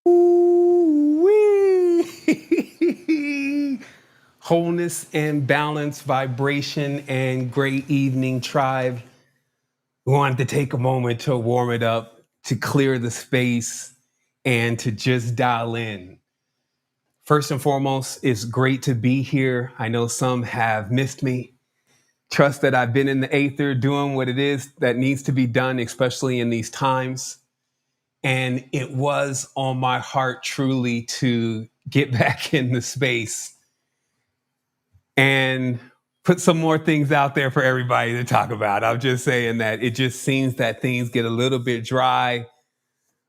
Ooh-wee. Wholeness and balance, vibration, and great evening, tribe. We wanted to take a moment to warm it up, to clear the space, and to just dial in. First and foremost, it's great to be here. I know some have missed me. Trust that I've been in the aether doing what it is that needs to be done, especially in these times. And it was on my heart truly to get back in the space and put some more things out there for everybody to talk about. I'm just saying that it just seems that things get a little bit dry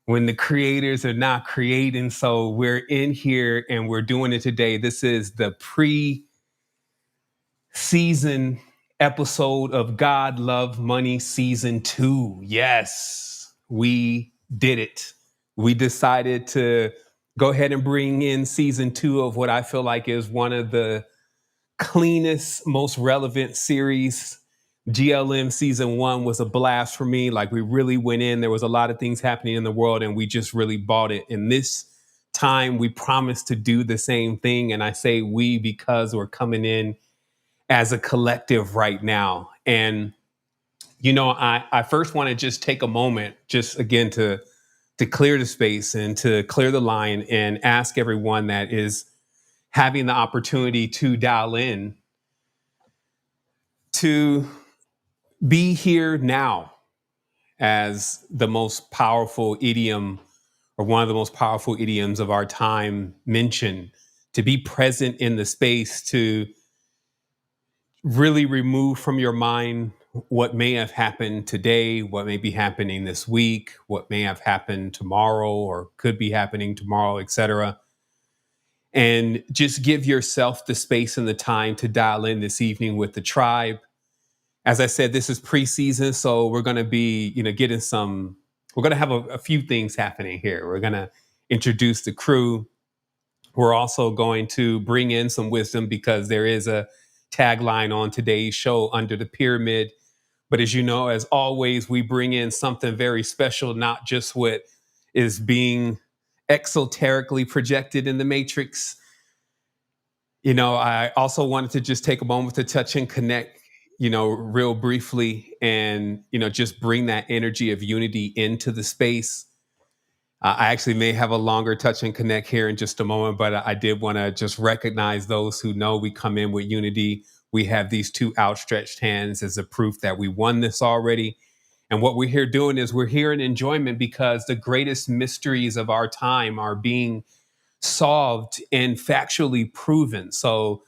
when the creators are not creating. So we're in here and we're doing it today. This is the pre-season episode of God.Love.Money Season 2. Yes, we did it. We decided to go ahead and bring in Season 2 of what I feel like is one of the cleanest, most relevant series. GLM Season 1 was a blast for me. Like, we really went in. There was a lot of things happening in the world and we just really bought it. And this time we promised to do the same thing. And I say we because we're coming in as a collective right now. And, I first want to just take a moment, just again, to clear the space and to clear the line and ask everyone that is having the opportunity to dial in to be here now, as the most powerful idiom, or one of the most powerful idioms of our time mentioned, to be present in the space, to really remove from your mind what may have happened today, what may be happening this week, what may have happened tomorrow or could be happening tomorrow, etc. And just give yourself the space and the time to dial in this evening with the tribe. As I said, this is preseason, so we're going to be, getting we're going to have a few things happening here. We're going to introduce the crew. We're also going to bring in some wisdom because there is a tagline on today's show, Under the Pyramid. But as you know, as always, we bring in something very special, not just what is being exoterically projected in the Matrix. I also wanted to just take a moment to touch and connect, real briefly, and, just bring that energy of unity into the space. I actually may have a longer touch and connect here in just a moment, but I did want to just recognize those who know we come in with unity. We have these two outstretched hands as a proof that we won this already. And what we're here doing is we're here in enjoyment because the greatest mysteries of our time are being solved and factually proven. So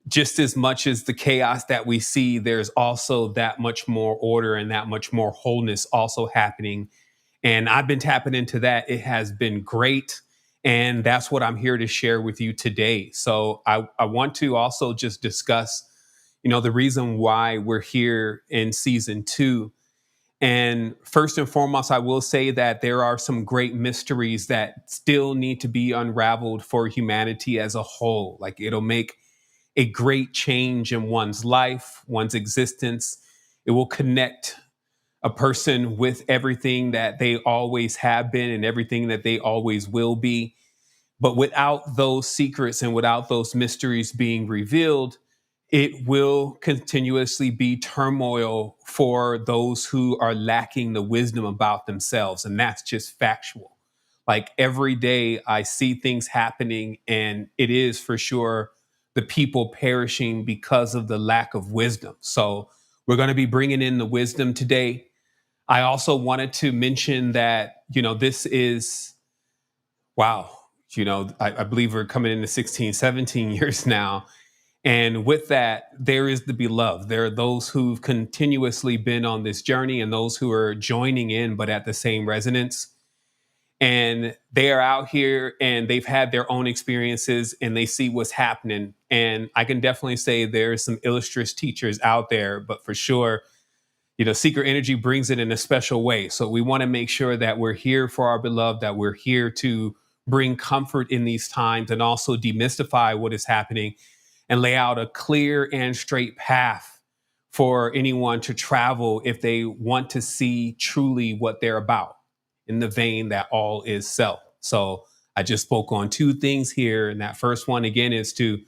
just as much as the chaos that we see, there's also that much more order and that much more wholeness also happening. And I've been tapping into that. It has been great. And that's what I'm here to share with you today. So I want to also just discuss, the reason why we're here in season 2. And first and foremost, I will say that there are some great mysteries that still need to be unraveled for humanity as a whole. Like, it'll make a great change in one's life, one's existence. It will connect a person with everything that they always have been and everything that they always will be. But without those secrets and without those mysteries being revealed, it will continuously be turmoil for those who are lacking the wisdom about themselves. And that's just factual. Like, every day I see things happening, and it is for sure the people perishing because of the lack of wisdom. So we're going to be bringing in the wisdom today. I also wanted to mention that, this is, wow, I believe we're coming into 16, 17 years now. And with that, there is the beloved. There are those who've continuously been on this journey and those who are joining in, but at the same resonance. And they are out here and they've had their own experiences and they see what's happening. And I can definitely say there's some illustrious teachers out there, but for sure, Secret Energy brings it in a special way. So we want to make sure that we're here for our beloved, that we're here to bring comfort in these times and also demystify what is happening and lay out a clear and straight path for anyone to travel if they want to see truly what they're about, in the vein that all is self. So I just spoke on two things here. And that first one, again, is to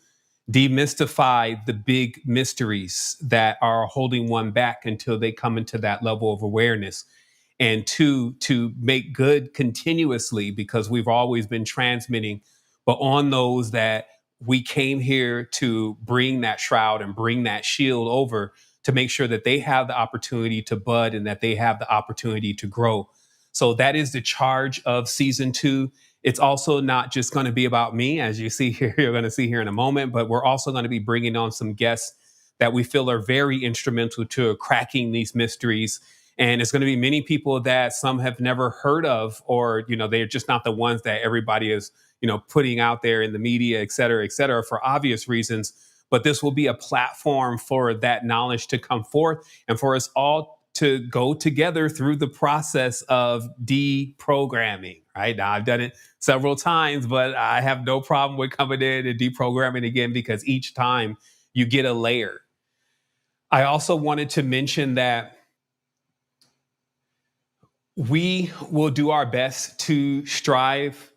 demystify the big mysteries that are holding one back until they come into that level of awareness. And two, to make good continuously, because we've always been transmitting, but on those that we came here to bring that shroud and bring that shield over, to make sure that they have the opportunity to bud and that they have the opportunity to grow. So that is the charge of season two. It's also not just going to be about me, as you see here, you're going to see here in a moment, but we're also going to be bringing on some guests that we feel are very instrumental to cracking these mysteries. And it's going to be many people that some have never heard of, or, they're just not the ones that everybody is, putting out there in the media, et cetera, for obvious reasons. But this will be a platform for that knowledge to come forth and for us all to go together through the process of deprogramming, right? Now, I've done it several times, but I have no problem with coming in and deprogramming again, because each time you get a layer. I also wanted to mention that we will do our best to strive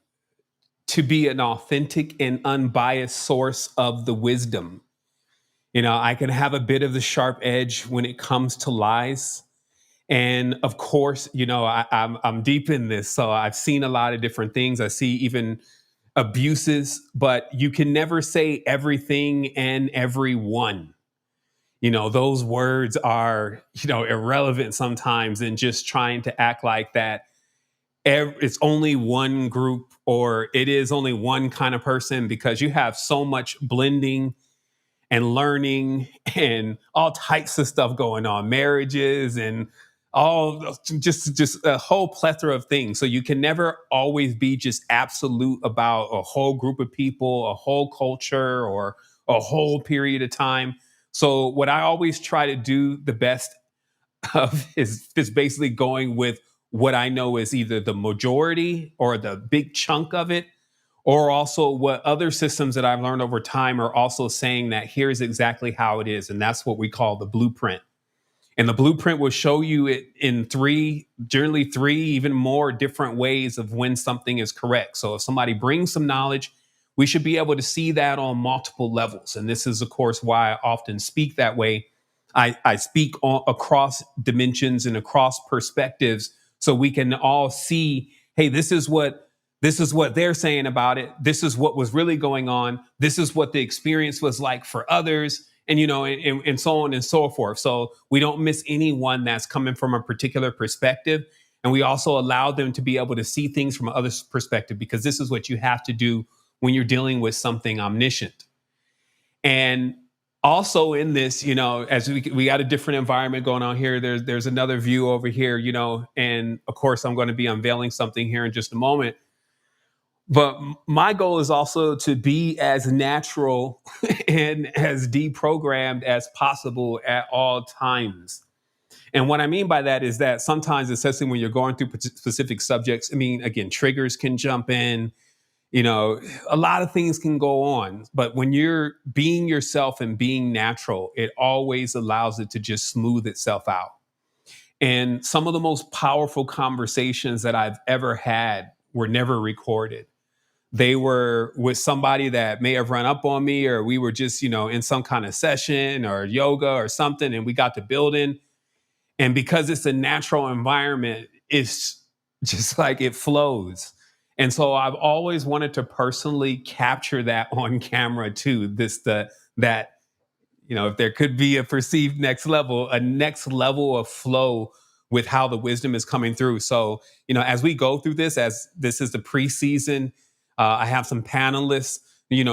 to be an authentic and unbiased source of the wisdom. I can have a bit of the sharp edge when it comes to lies. And of course, I'm deep in this, so I've seen a lot of different things. I see even abuses, but you can never say everything and everyone. Those words are, irrelevant sometimes, and just trying to act like that it's only one group or it is only one kind of person, because you have so much blending and learning and all types of stuff going on, marriages and all, just a whole plethora of things. So you can never always be just absolute about a whole group of people, a whole culture, or a whole period of time. So what I always try to do the best of is basically going with what I know is either the majority or the big chunk of it, or also what other systems that I've learned over time are also saying that here's exactly how it is. And that's what we call the blueprint. And the blueprint will show you it in generally three, even more different ways of when something is correct. So if somebody brings some knowledge, we should be able to see that on multiple levels. And this is, of course, why I often speak that way. I speak across dimensions and across perspectives, so we can all see, hey, this is what they're saying about it. This is what was really going on. This is what the experience was like for others, and so on and so forth. So we don't miss anyone that's coming from a particular perspective. And we also allow them to be able to see things from others' perspective, because this is what you have to do when you're dealing with something omniscient. And also in this, as we got a different environment going on here, there's another view over here, and of course I'm going to be unveiling something here in just a moment. But my goal is also to be as natural and as deprogrammed as possible at all times. And what I mean by that is that sometimes, especially when you're going through specific subjects, I mean, again, triggers can jump in, a lot of things can go on. But when you're being yourself and being natural, it always allows it to just smooth itself out. And some of the most powerful conversations that I've ever had were never recorded. They were with somebody that may have run up on me, or we were just, in some kind of session or yoga or something, and we got to building. And because it's a natural environment, it's just like it flows. And so I've always wanted to personally capture that on camera too. That if there could be a perceived a next level of flow with how the wisdom is coming through. So, as we go through this, as this is the preseason, I have some panelists,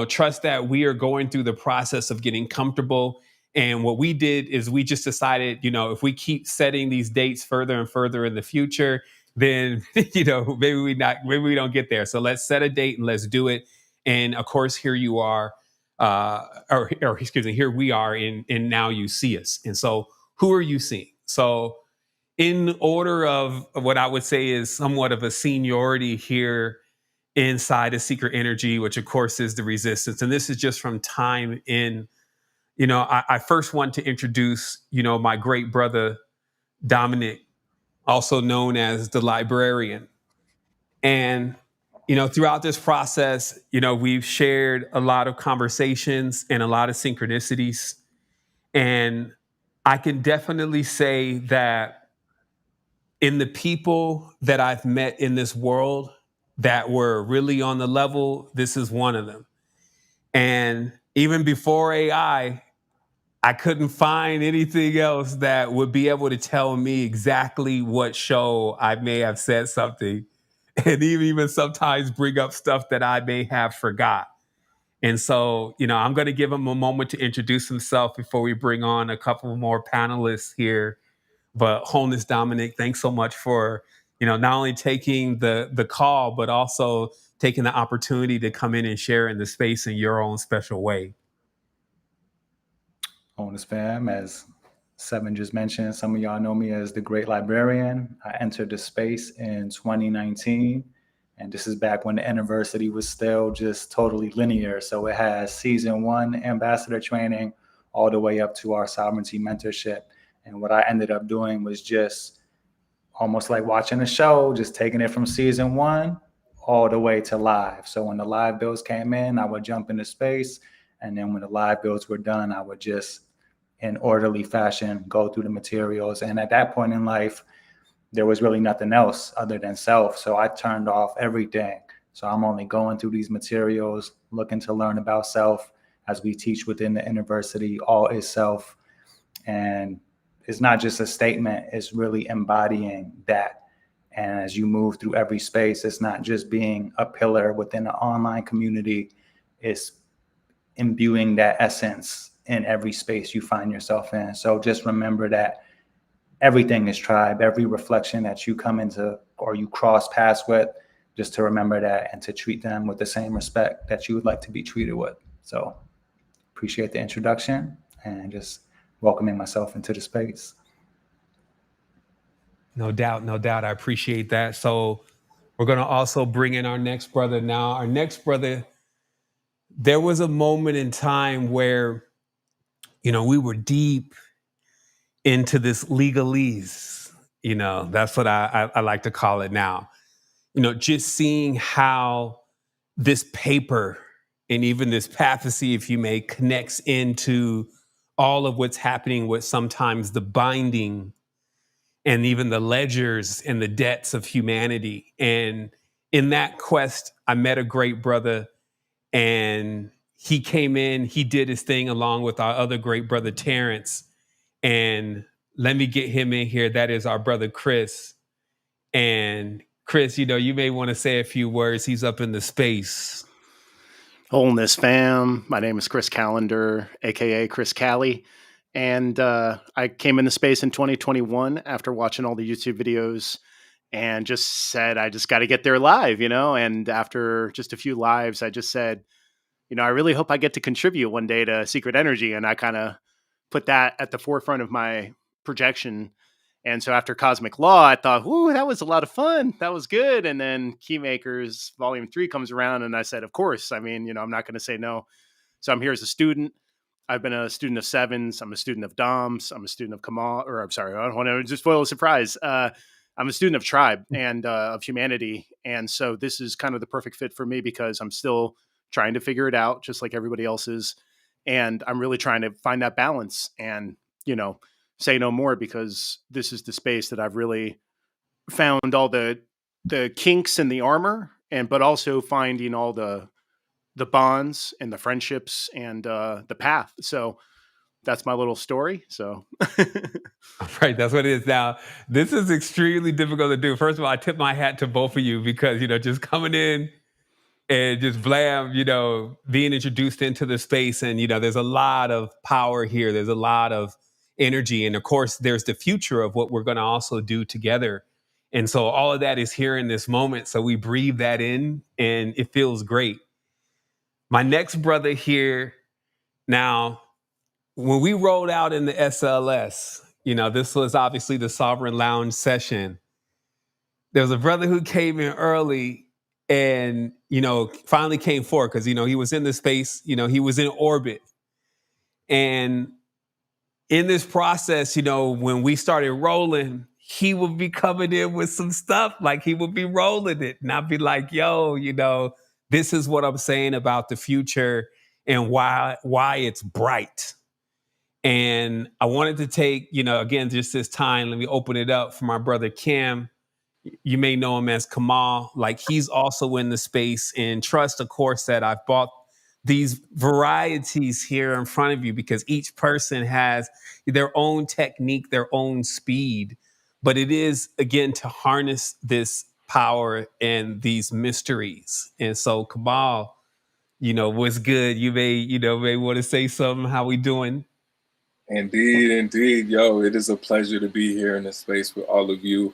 trust that we are going through the process of getting comfortable. And what we did is we just decided, if we keep setting these dates further and further in the future, then, maybe we don't get there. So let's set a date and let's do it. And of course, here you are, or excuse me, here we are in Now You See Us. And so who are you seeing? So in order of what I would say is somewhat of a seniority here inside of Secret Energy, which of course is the resistance. And this is just from time in, I first want to introduce, my great brother, Dominic, also known as the librarian. And throughout this process, we've shared a lot of conversations and a lot of synchronicities. And I can definitely say that in the people that I've met in this world that were really on the level, this is one of them. And even before AI, I couldn't find anything else that would be able to tell me exactly what show I may have said something, and even sometimes bring up stuff that I may have forgot. And so, I'm going to give him a moment to introduce himself before we bring on a couple more panelists here. But Wholeness Dominic, thanks so much for, not only taking the call, but also taking the opportunity to come in and share in the space in your own special way. Wholeness fam, as Sevan just mentioned, some of y'all know me as the Great Librarian. I entered the space in 2019, and this is back when the university was still just totally linear. So it has season 1 ambassador training all the way up to our sovereignty mentorship. And what I ended up doing was just almost like watching a show, just taking it from season 1 all the way to live. So when the live builds came in, I would jump into space. And then when the live builds were done, I would just, in orderly fashion, go through the materials. And at that point in life, there was really nothing else other than self. So I turned off everything. So I'm only going through these materials, looking to learn about self. As we teach within the university, all is self. And it's not just a statement, it's really embodying that. And as you move through every space, it's not just being a pillar within an online community, it's imbuing that essence in every space you find yourself in. So just remember that everything is tribe. Every reflection that you come into or you cross paths with, just to remember that and to treat them with the same respect that you would like to be treated with. So appreciate the introduction and just welcoming myself into the space. No doubt, no doubt. I appreciate that. So we're going to also bring in our next brother now. Our next brother, there was a moment in time where, we were deep into this legalese. That's what I like to call it now. Just seeing how this paper and even this papacy, if you may, connects into all of what's happening with sometimes the binding and even the ledgers and the debts of humanity. And in that quest, I met a great brother, and he came in, he did his thing along with our other great brother, Terrence. And let me get him in here. That is our brother, Chris. And Chris, you may want to say a few words. He's up in the space. Wholeness fam. My name is Chris Callender, aka Chris Callie. And I came into space in 2021 after watching all the YouTube videos and just said, I just got to get there live, And after just a few lives, I just said, I really hope I get to contribute one day to Secret Energy. And I kind of put that at the forefront of my projection. And so after Cosmic Law, I thought, ooh, that was a lot of fun. That was good. And then Keymakers Volume 3 comes around, and I said, of course. I mean, I'm not going to say no. So I'm here as a student. I've been a student of Sevan's. I'm a student of Dom's. I'm a student of Kamal. Or I'm sorry, I don't want to just spoil a surprise. I'm a student of Tribe and of humanity. And so this is kind of the perfect fit for me because I'm still trying to figure it out, just like everybody else is. And I'm really trying to find that balance and, say no more, because this is the space that I've really found all the kinks in the armor, but also finding all the bonds and the friendships and the path. So that's my little story. So Right, that's what it is. Now, this is extremely difficult to do. First of all, I tip my hat to both of you because, just coming in and just blam, being introduced into the space. And, there's a lot of power here. There's a lot of energy. And of course, there's the future of what we're going to also do together. And so all of that is here in this moment. So we breathe that in and it feels great. My next brother here, now, when we rolled out in the SLS, this was obviously the Sovereign Lounge session. There was a brother who came in early and, finally came forward because, he was in the space, he was in orbit. And in this process, when we started rolling, he would be coming in with some stuff, like he would be rolling it. And I'd be like, yo, this is what I'm saying about the future and why it's bright. And I wanted to take, again, just this time, let me open it up for my brother Kim. You may know him as Kamal. Like, he's also in the space, and trust, of course, that I've bought these varieties here in front of you because each person has their own technique, their own speed. But it is, again, to harness this power and these mysteries. And so, Kamal, what's good? You may want to say something. How we doing? Indeed, indeed. Yo, it is a pleasure to be here in this space with all of you,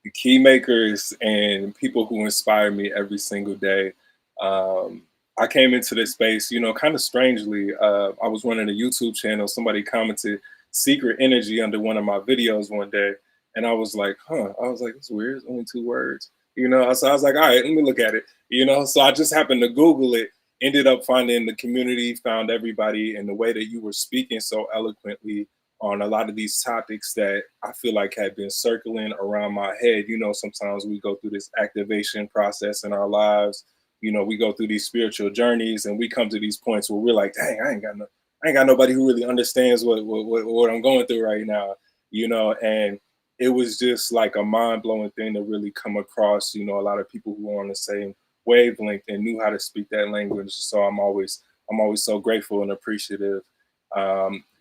the Keymakers and people who inspire me every single day. I came into this space, kind of strangely. I was running a YouTube channel. Somebody commented secret energy under one of my videos one day. And I was like, I was like, it's weird. It's only 2 words, So I was like, all right, let me look at it, So I just happened to Google it, ended up finding the community, found everybody, and the way that you were speaking so eloquently on a lot of these topics that I feel like had been circling around my head. Sometimes we go through this activation process in our lives. We go through these spiritual journeys and we come to these points where we're like, dang, I ain't got nobody who really understands what I'm going through right now, and it was just like a mind-blowing thing to really come across, a lot of people who are on the same wavelength and knew how to speak that language. So I'm always so grateful and appreciative.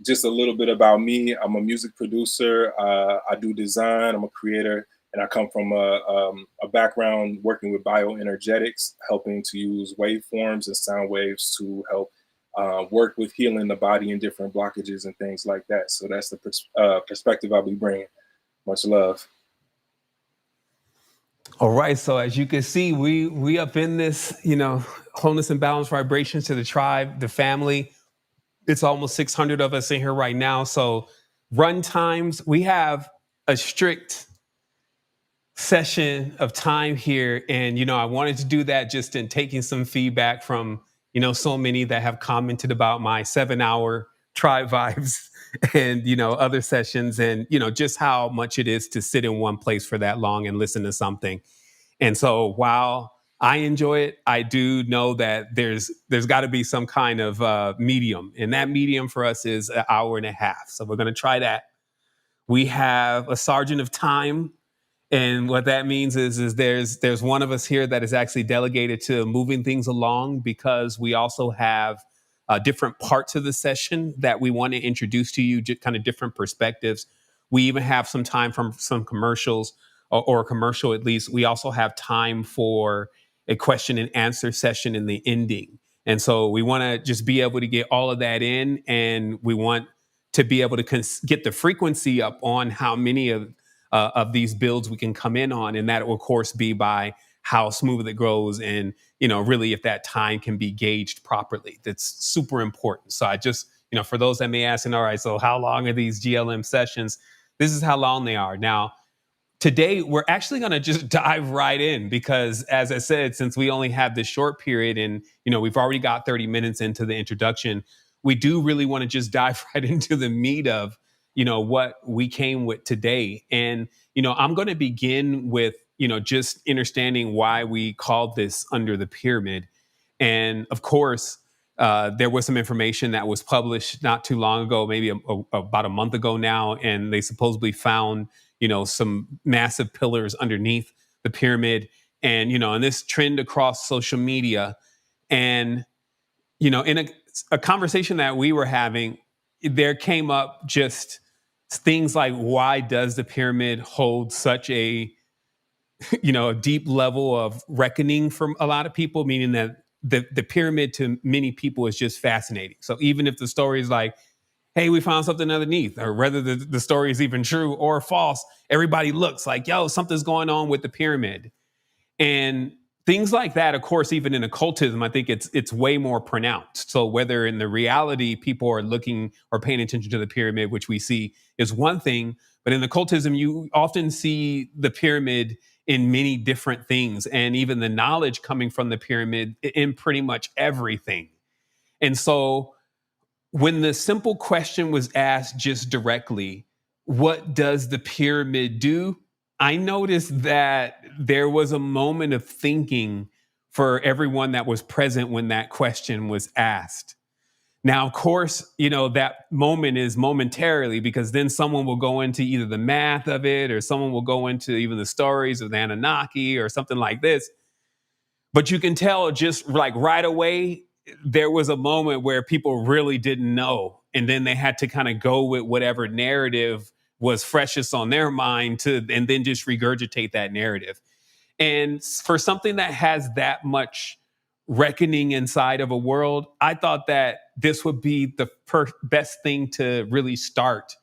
Just a little bit about me. I'm a music producer. I do design. I'm a creator, and I come from a background working with bioenergetics, helping to use waveforms and sound waves to help work with healing the body and different blockages and things like that. So that's the perspective I'll be bringing. Much love. All right. So as you can see, we up in this, wholeness and balance vibrations to the tribe, the family. It's almost 600 of us in here right now. So run times, we have a strict session of time here. And, I wanted to do that just in taking some feedback from, so many that have commented about my 7-hour tribe vibes and, other sessions and, just how much it is to sit in one place for that long and listen to something. And so while I enjoy it, I do know that there's got to be some kind of medium. And that medium for us is an hour and a half. So we're going to try that. We have a sergeant of time. And what that means is there's one of us here that is actually delegated to moving things along because we also have different parts of the session that we want to introduce to you, just kind of different perspectives. We even have some time from some commercials or a commercial at least. We also have time for a question and answer session in the ending. And so we want to just be able to get all of that in, and we want to be able to get the frequency up on how many of these builds we can come in on. And that will, of course, be by how smooth it grows and, really if that time can be gauged properly. That's super important. So I just, for those that may ask, all right, so how long are these GLM sessions? This is how long they are. Now, today, we're actually going to just dive right in because, as I said, since we only have this short period and, we've already got 30 minutes into the introduction, we do really want to just dive right into the meat of, what we came with today. And, I'm going to begin with, just understanding why we called this Under the Pyramid. And of course, there was some information that was published not too long ago, maybe about a month ago now, and they supposedly found some massive pillars underneath the pyramid, and this trend across social media. And in a conversation that we were having, there came up just things like, why does the pyramid hold such a a deep level of reckoning from a lot of people, meaning that the pyramid to many people is just fascinating. So even if the story is like, hey, we found something underneath, or whether the story is even true or false, everybody looks like, yo, something's going on with the pyramid. And things like that, of course, even in occultism, I think it's way more pronounced. So whether in the reality people are looking or paying attention to the pyramid, which we see is one thing, but in occultism, you often see the pyramid in many different things, and even the knowledge coming from the pyramid in pretty much everything. And so when the simple question was asked just directly, what does the pyramid do? I noticed that there was a moment of thinking for everyone that was present when that question was asked. Now, of course, that moment is momentarily, because then someone will go into either the math of it, or someone will go into even the stories of the Anunnaki or something like this. But you can tell just like right away, there was a moment where people really didn't know. And then they had to kind of go with whatever narrative was freshest on their mind and then just regurgitate that narrative. And for something that has that much reckoning inside of a world, I thought that this would be the best thing to really start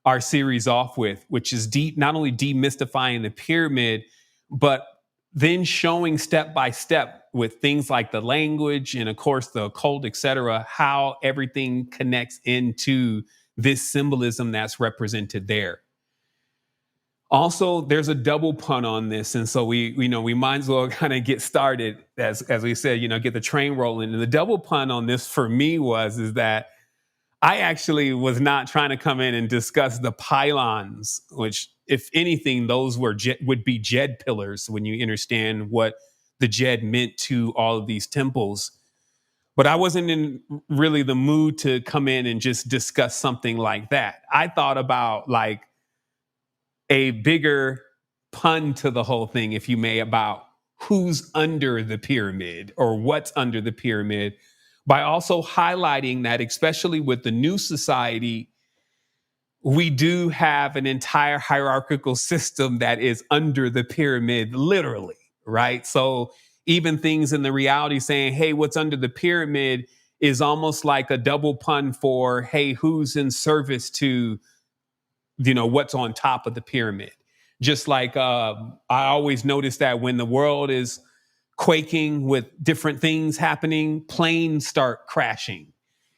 our series off with, which is not only demystifying the pyramid, but then showing step by step with things like the language and, of course, the occult, etc., how everything connects into this symbolism that's represented there. Also, there's a double pun on this, and so we might as well kind of get started, as we said, get the train rolling. And the double pun on this for me is that I actually was not trying to come in and discuss the pylons, which, if anything, those would be Jed pillars when you understand what the Jed meant to all of these temples. But I wasn't in really the mood to come in and just discuss something like that. I thought about like a bigger pun to the whole thing, if you may, about who's under the pyramid or what's under the pyramid, by also highlighting that, especially with the new society, we do have an entire hierarchical system that is under the pyramid, literally, right? So even things in the reality saying, hey, what's under the pyramid is almost like a double pun for, hey, who's in service to what's on top of the pyramid. Just like I always notice that when the world is quaking with different things happening, planes start crashing.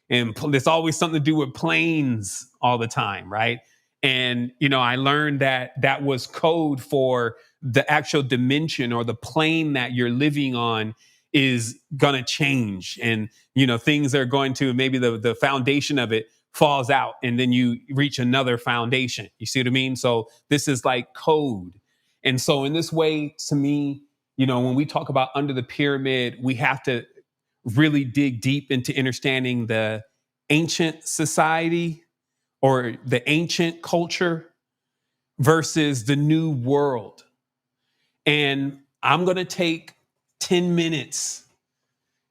And there's always something to do with planes all the time, right? And, I learned that was code for the actual dimension or the plane that you're living on is going to change. And, things are going to, maybe the foundation of it falls out, and then you reach another foundation. You see what I mean? So this is like code. And so in this way, to me, when we talk about under the pyramid, we have to really dig deep into understanding the ancient society or the ancient culture versus the new world. And I'm going to take 10 minutes,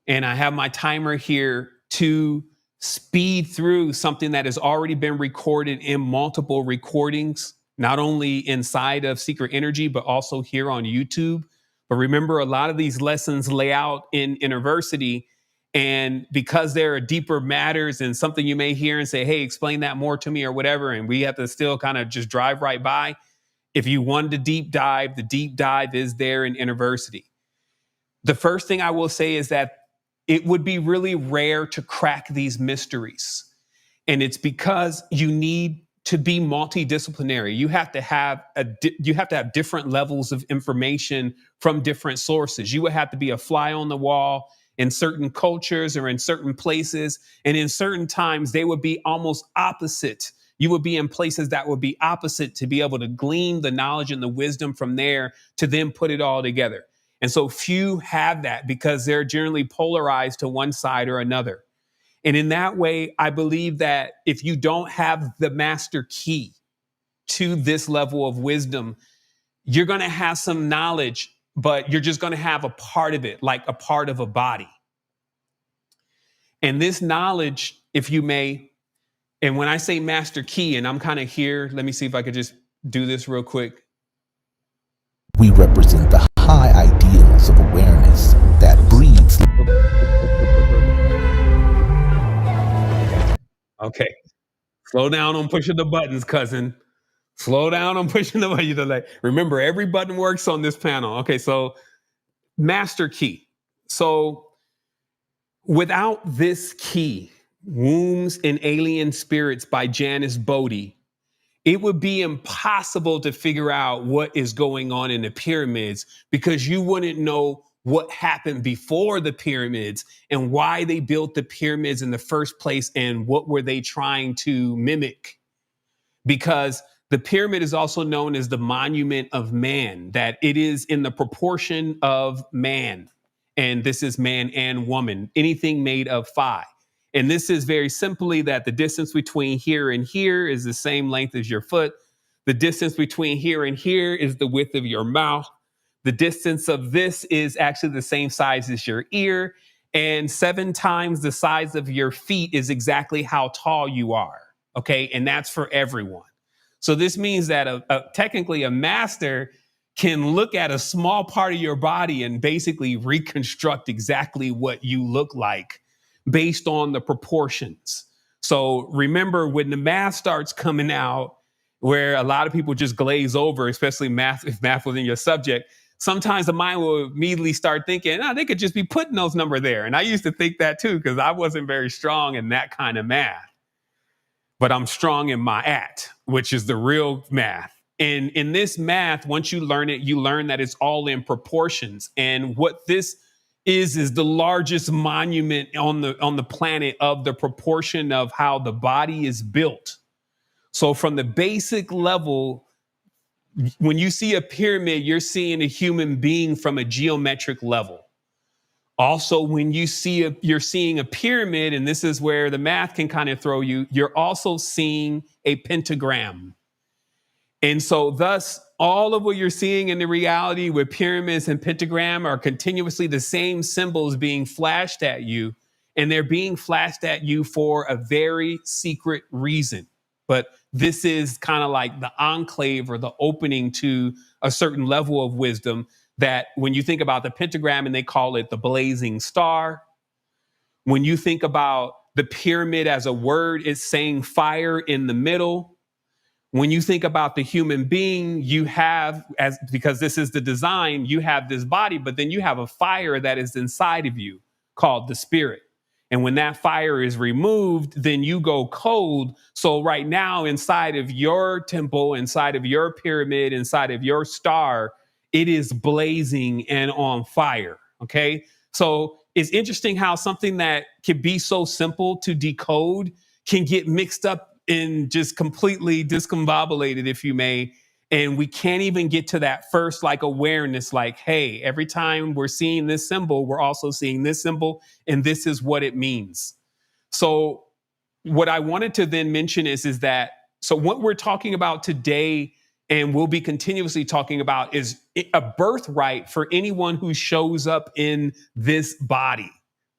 and I have my timer here, to speed through something that has already been recorded in multiple recordings, not only inside of Secret Energy, but also here on YouTube. But remember, a lot of these lessons lay out in University. And because there are deeper matters and something you may hear and say, hey, explain that more to me or whatever, and we have to still kind of just drive right by. If you wanted to deep dive, the deep dive is there in University. The first thing I will say is that it would be really rare to crack these mysteries. And it's because you need to be multidisciplinary. You have to have different levels of information from different sources. You would have to be a fly on the wall in certain cultures or in certain places. And in certain times, they would be almost opposite. You would be in places that would be opposite to be able to glean the knowledge and the wisdom from there to then put it all together. And so few have that because they're generally polarized to one side or another. And in that way, I believe that if you don't have the master key to this level of wisdom, you're going to have some knowledge, but you're just going to have a part of it, like a part of a body. And this knowledge, if you may, and when I say master key, and I'm kind of here, let me see if I could just do this real quick. We represent the high ideals of awareness that breeds. Okay. Slow down on pushing the buttons, cousin. Slow down on pushing the button. Remember, every button works on this panel. Okay, so master key. So without this key, Wombs and Alien Spirits by Janice Bodie, it would be impossible to figure out what is going on in the pyramids because you wouldn't know what happened before the pyramids and why they built the pyramids in the first place and what were they trying to mimic. Because The pyramid is also known as the monument of man, that it is in the proportion of man. And this is man and woman, anything made of phi. And this is very simply that the distance between here and here is the same length as your foot. The distance between here and here is the width of your mouth. The distance of this is actually the same size as your ear. And 7 times the size of your feet is exactly how tall you are. Okay. And that's for everyone. So this means that technically a master can look at a small part of your body and basically reconstruct exactly what you look like based on the proportions. So remember, when the math starts coming out, where a lot of people just glaze over, especially math, if math was in your subject, sometimes the mind will immediately start thinking, oh, they could just be putting those numbers there. And I used to think that too, because I wasn't very strong in that kind of math. But I'm strong in my at, which is the real math. And in this math, once you learn it, you learn that it's all in proportions. And what this is the largest monument on the planet of the proportion of how the body is built. So from the basic level, when you see a pyramid, you're seeing a human being from a geometric level. Also, when you're seeing a pyramid, and this is where the math can kind of throw you, you're also seeing a pentagram. And so thus, all of what you're seeing in the reality with pyramids and pentagram are continuously the same symbols being flashed at you. And they're being flashed at you for a very secret reason. But this is kind of like the enclave or the opening to a certain level of wisdom, that when you think about the pentagram, and they call it the blazing star. When you think about the pyramid as a word, it's saying fire in the middle. When you think about the human being, you have, because this is the design, you have this body, but then you have a fire that is inside of you called the spirit. And when that fire is removed, then you go cold. So right now, inside of your temple, inside of your pyramid, inside of your star, it is blazing and on fire. Okay. So it's interesting how something that can be so simple to decode can get mixed up and just completely discombobulated, if you may. And we can't even get to that first awareness, hey, every time we're seeing this symbol, we're also seeing this symbol, and this is what it means. So what I wanted to then mention is that, so what we're talking about today, and we'll be continuously talking about, is a birthright for anyone who shows up in this body.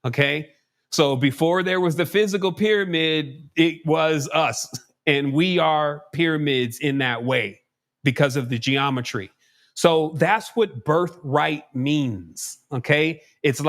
Okay. So before there was the physical pyramid, it was us, and we are pyramids in that way because of the geometry. So that's what birthright means. Okay. It's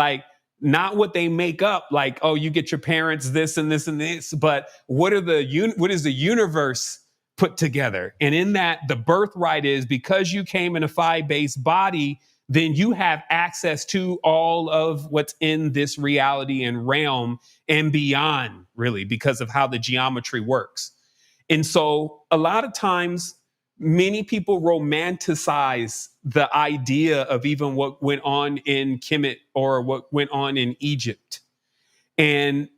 not what they make up, oh, you get your parents this and this and this, but what is the universe put together? And in that, the birthright is, because you came in a phi-based body, then you have access to all of what's in this reality and realm and beyond, really, because of how the geometry works. And so a lot of times, many people romanticize the idea of even what went on in Kemet or what went on in Egypt. And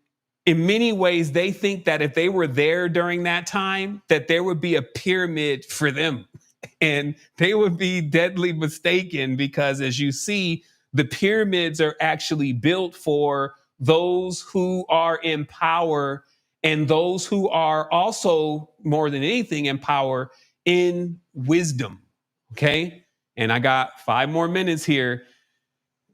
in many ways, they think that if they were there during that time, that there would be a pyramid for them. And they would be deadly mistaken, because as you see, the pyramids are actually built for those who are in power, and those who are also, more than anything, in power in wisdom. Okay. And I got 5 more minutes here.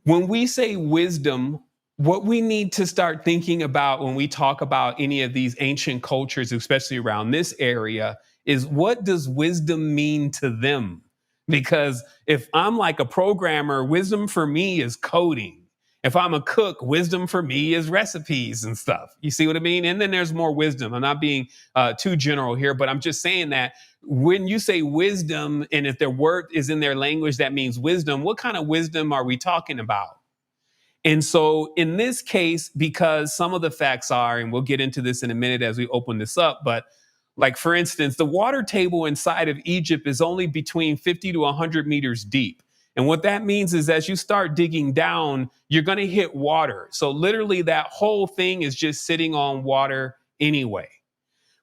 When we say wisdom, what we need to start thinking about when we talk about any of these ancient cultures, especially around this area, is what does wisdom mean to them? Because if I'm like a programmer, wisdom for me is coding. If I'm a cook, wisdom for me is recipes and stuff. You see what I mean? And then there's more wisdom. I'm not being too general here, but I'm just saying that when you say wisdom, and if their word is in their language that means wisdom, what kind of wisdom are we talking about? And so in this case, because some of the facts are, and we'll get into this in a minute as we open this up, but for instance, the water table inside of Egypt is only between 50 to 100 meters deep. And what that means is, as you start digging down, you're going to hit water. So literally that whole thing is just sitting on water anyway.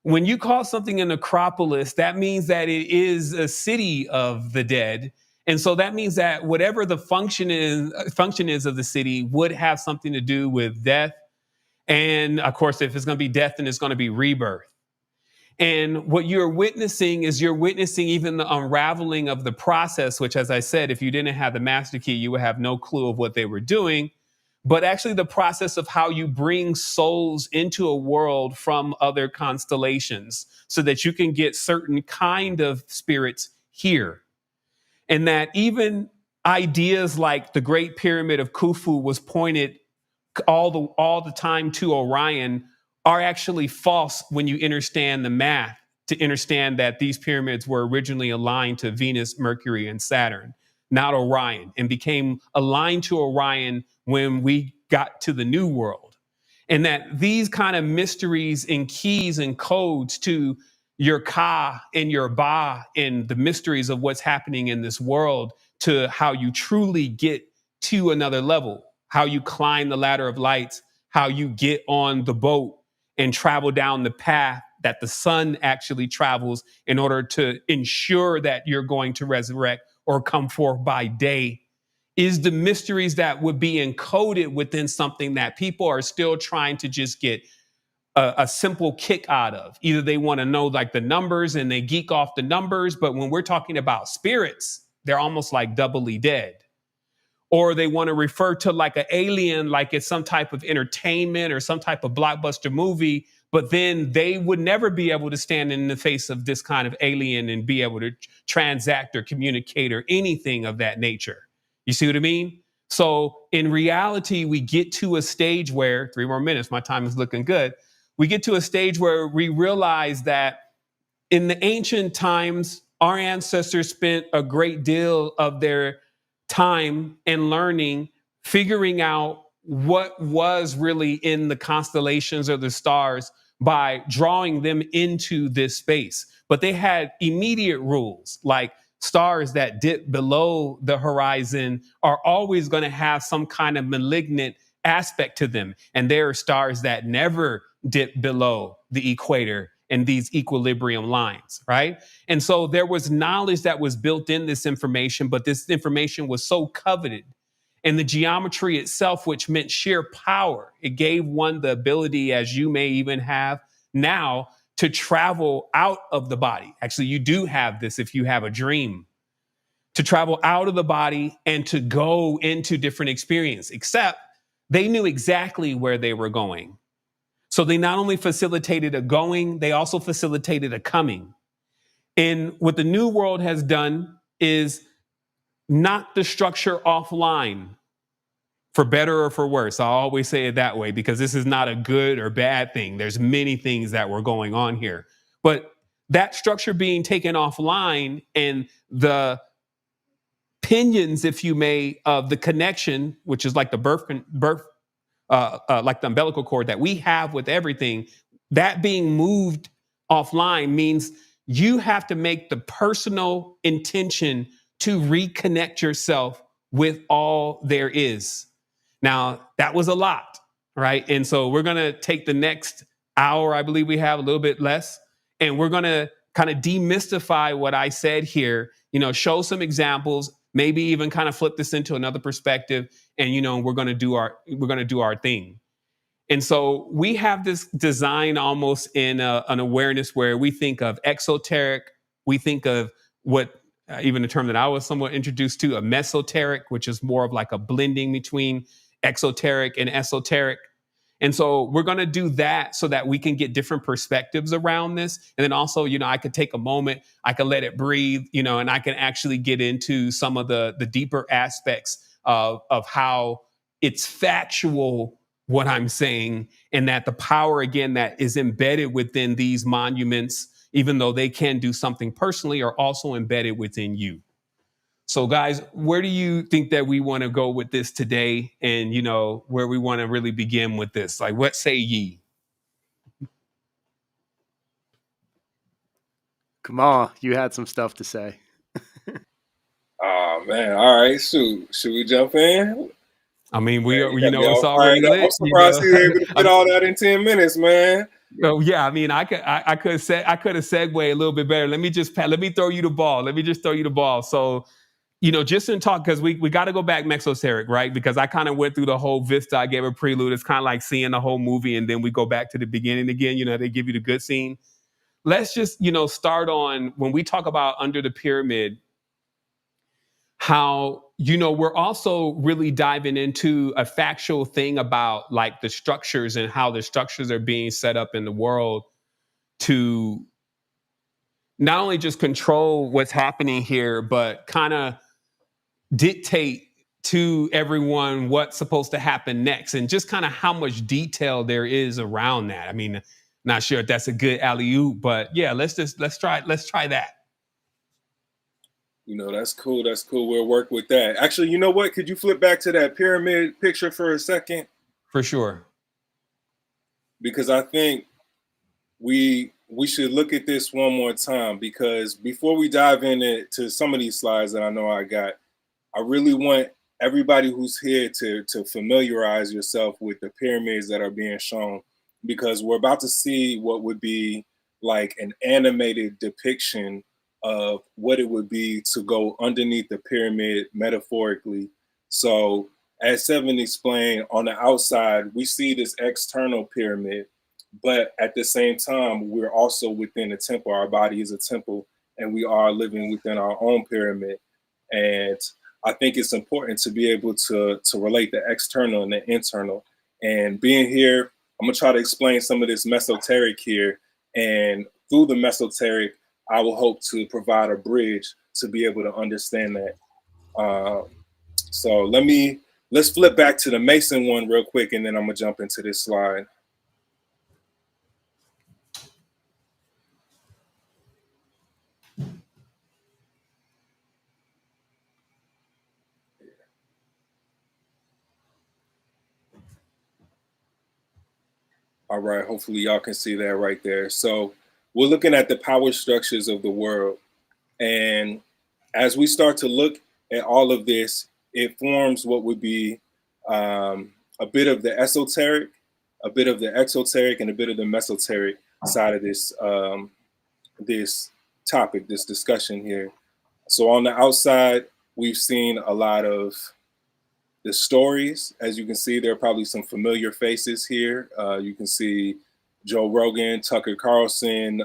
When you call something a necropolis, that means that it is a city of the dead. And so that means that whatever the function is of the city would have something to do with death. And of course, if it's going to be death, then it's going to be rebirth. And what you're witnessing is you're witnessing even the unraveling of the process, which, as I said, if you didn't have the master key, you would have no clue of what they were doing. But actually, the process of how you bring souls into a world from other constellations so that you can get certain kind of spirits here. And that even ideas like the Great Pyramid of Khufu was pointed all the time to Orion are actually false when you understand the math, to understand that these pyramids were originally aligned to Venus, Mercury, and Saturn, not Orion, and became aligned to Orion when we got to the New World. And that these kind of mysteries and keys and codes to your Ka and your Ba and the mysteries of what's happening in this world to how you truly get to another level, how you climb the ladder of lights, how you get on the boat and travel down the path that the sun actually travels in order to ensure that you're going to resurrect or come forth by day, is the mysteries that would be encoded within something that people are still trying to just get a simple kick out of. Either they want to know like the numbers and they geek off the numbers, but when we're talking about spirits, they're almost like doubly dead. Or they want to refer to like an alien, like it's some type of entertainment or some type of blockbuster movie, but then they would never be able to stand in the face of this kind of alien and be able to transact or communicate or anything of that nature. You see what I mean? So in reality, we get to a stage where, 3 more minutes, my time is looking good. We get to a stage where we realize that in the ancient times, our ancestors spent a great deal of their time and learning, figuring out what was really in the constellations or the stars by drawing them into this space. But they had immediate rules, like stars that dip below the horizon are always going to have some kind of malignant aspect to them. And there are stars that never dip below the equator and these equilibrium lines, right? And so there was knowledge that was built in this information, but this information was so coveted. And the geometry itself, which meant sheer power, it gave one the ability, as you may even have now, to travel out of the body. Actually, you do have this if you have a dream, to travel out of the body and to go into different experience, except they knew exactly where they were going. So they not only facilitated a going, they also facilitated a coming. And what the New World has done is knock the structure offline, for better or for worse. I always say it that way because this is not a good or bad thing. There's many things that were going on here. But that structure being taken offline and the pinions, if you may, of the connection, which is like the birth like the umbilical cord that we have with everything, that being moved offline means you have to make the personal intention to reconnect yourself with all there is. Now, that was a lot, right? And so we're going to take the next hour, I believe we have a little bit less, and we're going to kind of demystify what I said here, show some examples, maybe even kind of flip this into another perspective, and we're going to do our thing. And so we have this design almost in an awareness where we think of exoteric, we think of what even a term that I was somewhat introduced to, a mesoteric, which is more of like a blending between exoteric and esoteric. And so we're going to do that so that we can get different perspectives around this. And then also, I could take a moment, I could let it breathe, and I can actually get into some of the deeper aspects of how it's factual, what I'm saying, and that the power, again, that is embedded within these monuments, even though they can do something personally, are also embedded within you. So guys, where do you think that we want to go with this today? And, where we want to really begin with this? Like, what say ye? Kamal, you had some stuff to say. Oh man! All right, shoot. Should we jump in? I mean, we are. Man, It's already lit. I'm surprised he was able to fit all that in 10 minutes, man. Oh yeah, I mean, I could have segued a little bit better. Let me throw you the ball. Let me just throw you the ball. So, just in talk, because we got to go back Mexoteric, right? Because I kind of went through the whole vista. I gave a prelude. It's kind of like seeing the whole movie, and then we go back to the beginning again. They give you the good scene. Let's just start on when we talk about under the pyramid. How we're also really diving into a factual thing about like the structures and how the structures are being set up in the world to not only just control what's happening here, but kind of dictate to everyone what's supposed to happen next, and just kind of how much detail there is around that. I mean, not sure if that's a good alley-oop, but yeah, let's try that. That's cool. That's cool. We'll work with that. Actually, you know what? Could you flip back to that pyramid picture for a second? For sure. Because I think we should look at this one more time, because before we dive into some of these slides that I know I got, I really want everybody who's here to familiarize yourself with the pyramids that are being shown, because we're about to see what would be like an animated depiction of what it would be to go underneath the pyramid metaphorically. So as Sevan explained, on the outside, we see this external pyramid, but at the same time, we're also within a temple. Our body is a temple, and we are living within our own pyramid. And I think it's important to be able to relate the external and the internal. And being here, I'm gonna try to explain some of this mesoteric here. And through the mesoteric, I will hope to provide a bridge to be able to understand that. So let's flip back to the Mason one real quick, and then I'm gonna jump into this slide. All right, hopefully y'all can see that right there. So we're looking at the power structures of the world. And as we start to look at all of this, it forms what would be a bit of the esoteric, a bit of the exoteric, and a bit of the mesoteric side of this this topic, this discussion here. So on the outside, we've seen a lot of the stories. As you can see, there are probably some familiar faces here. You can see Joe Rogan, Tucker Carlson,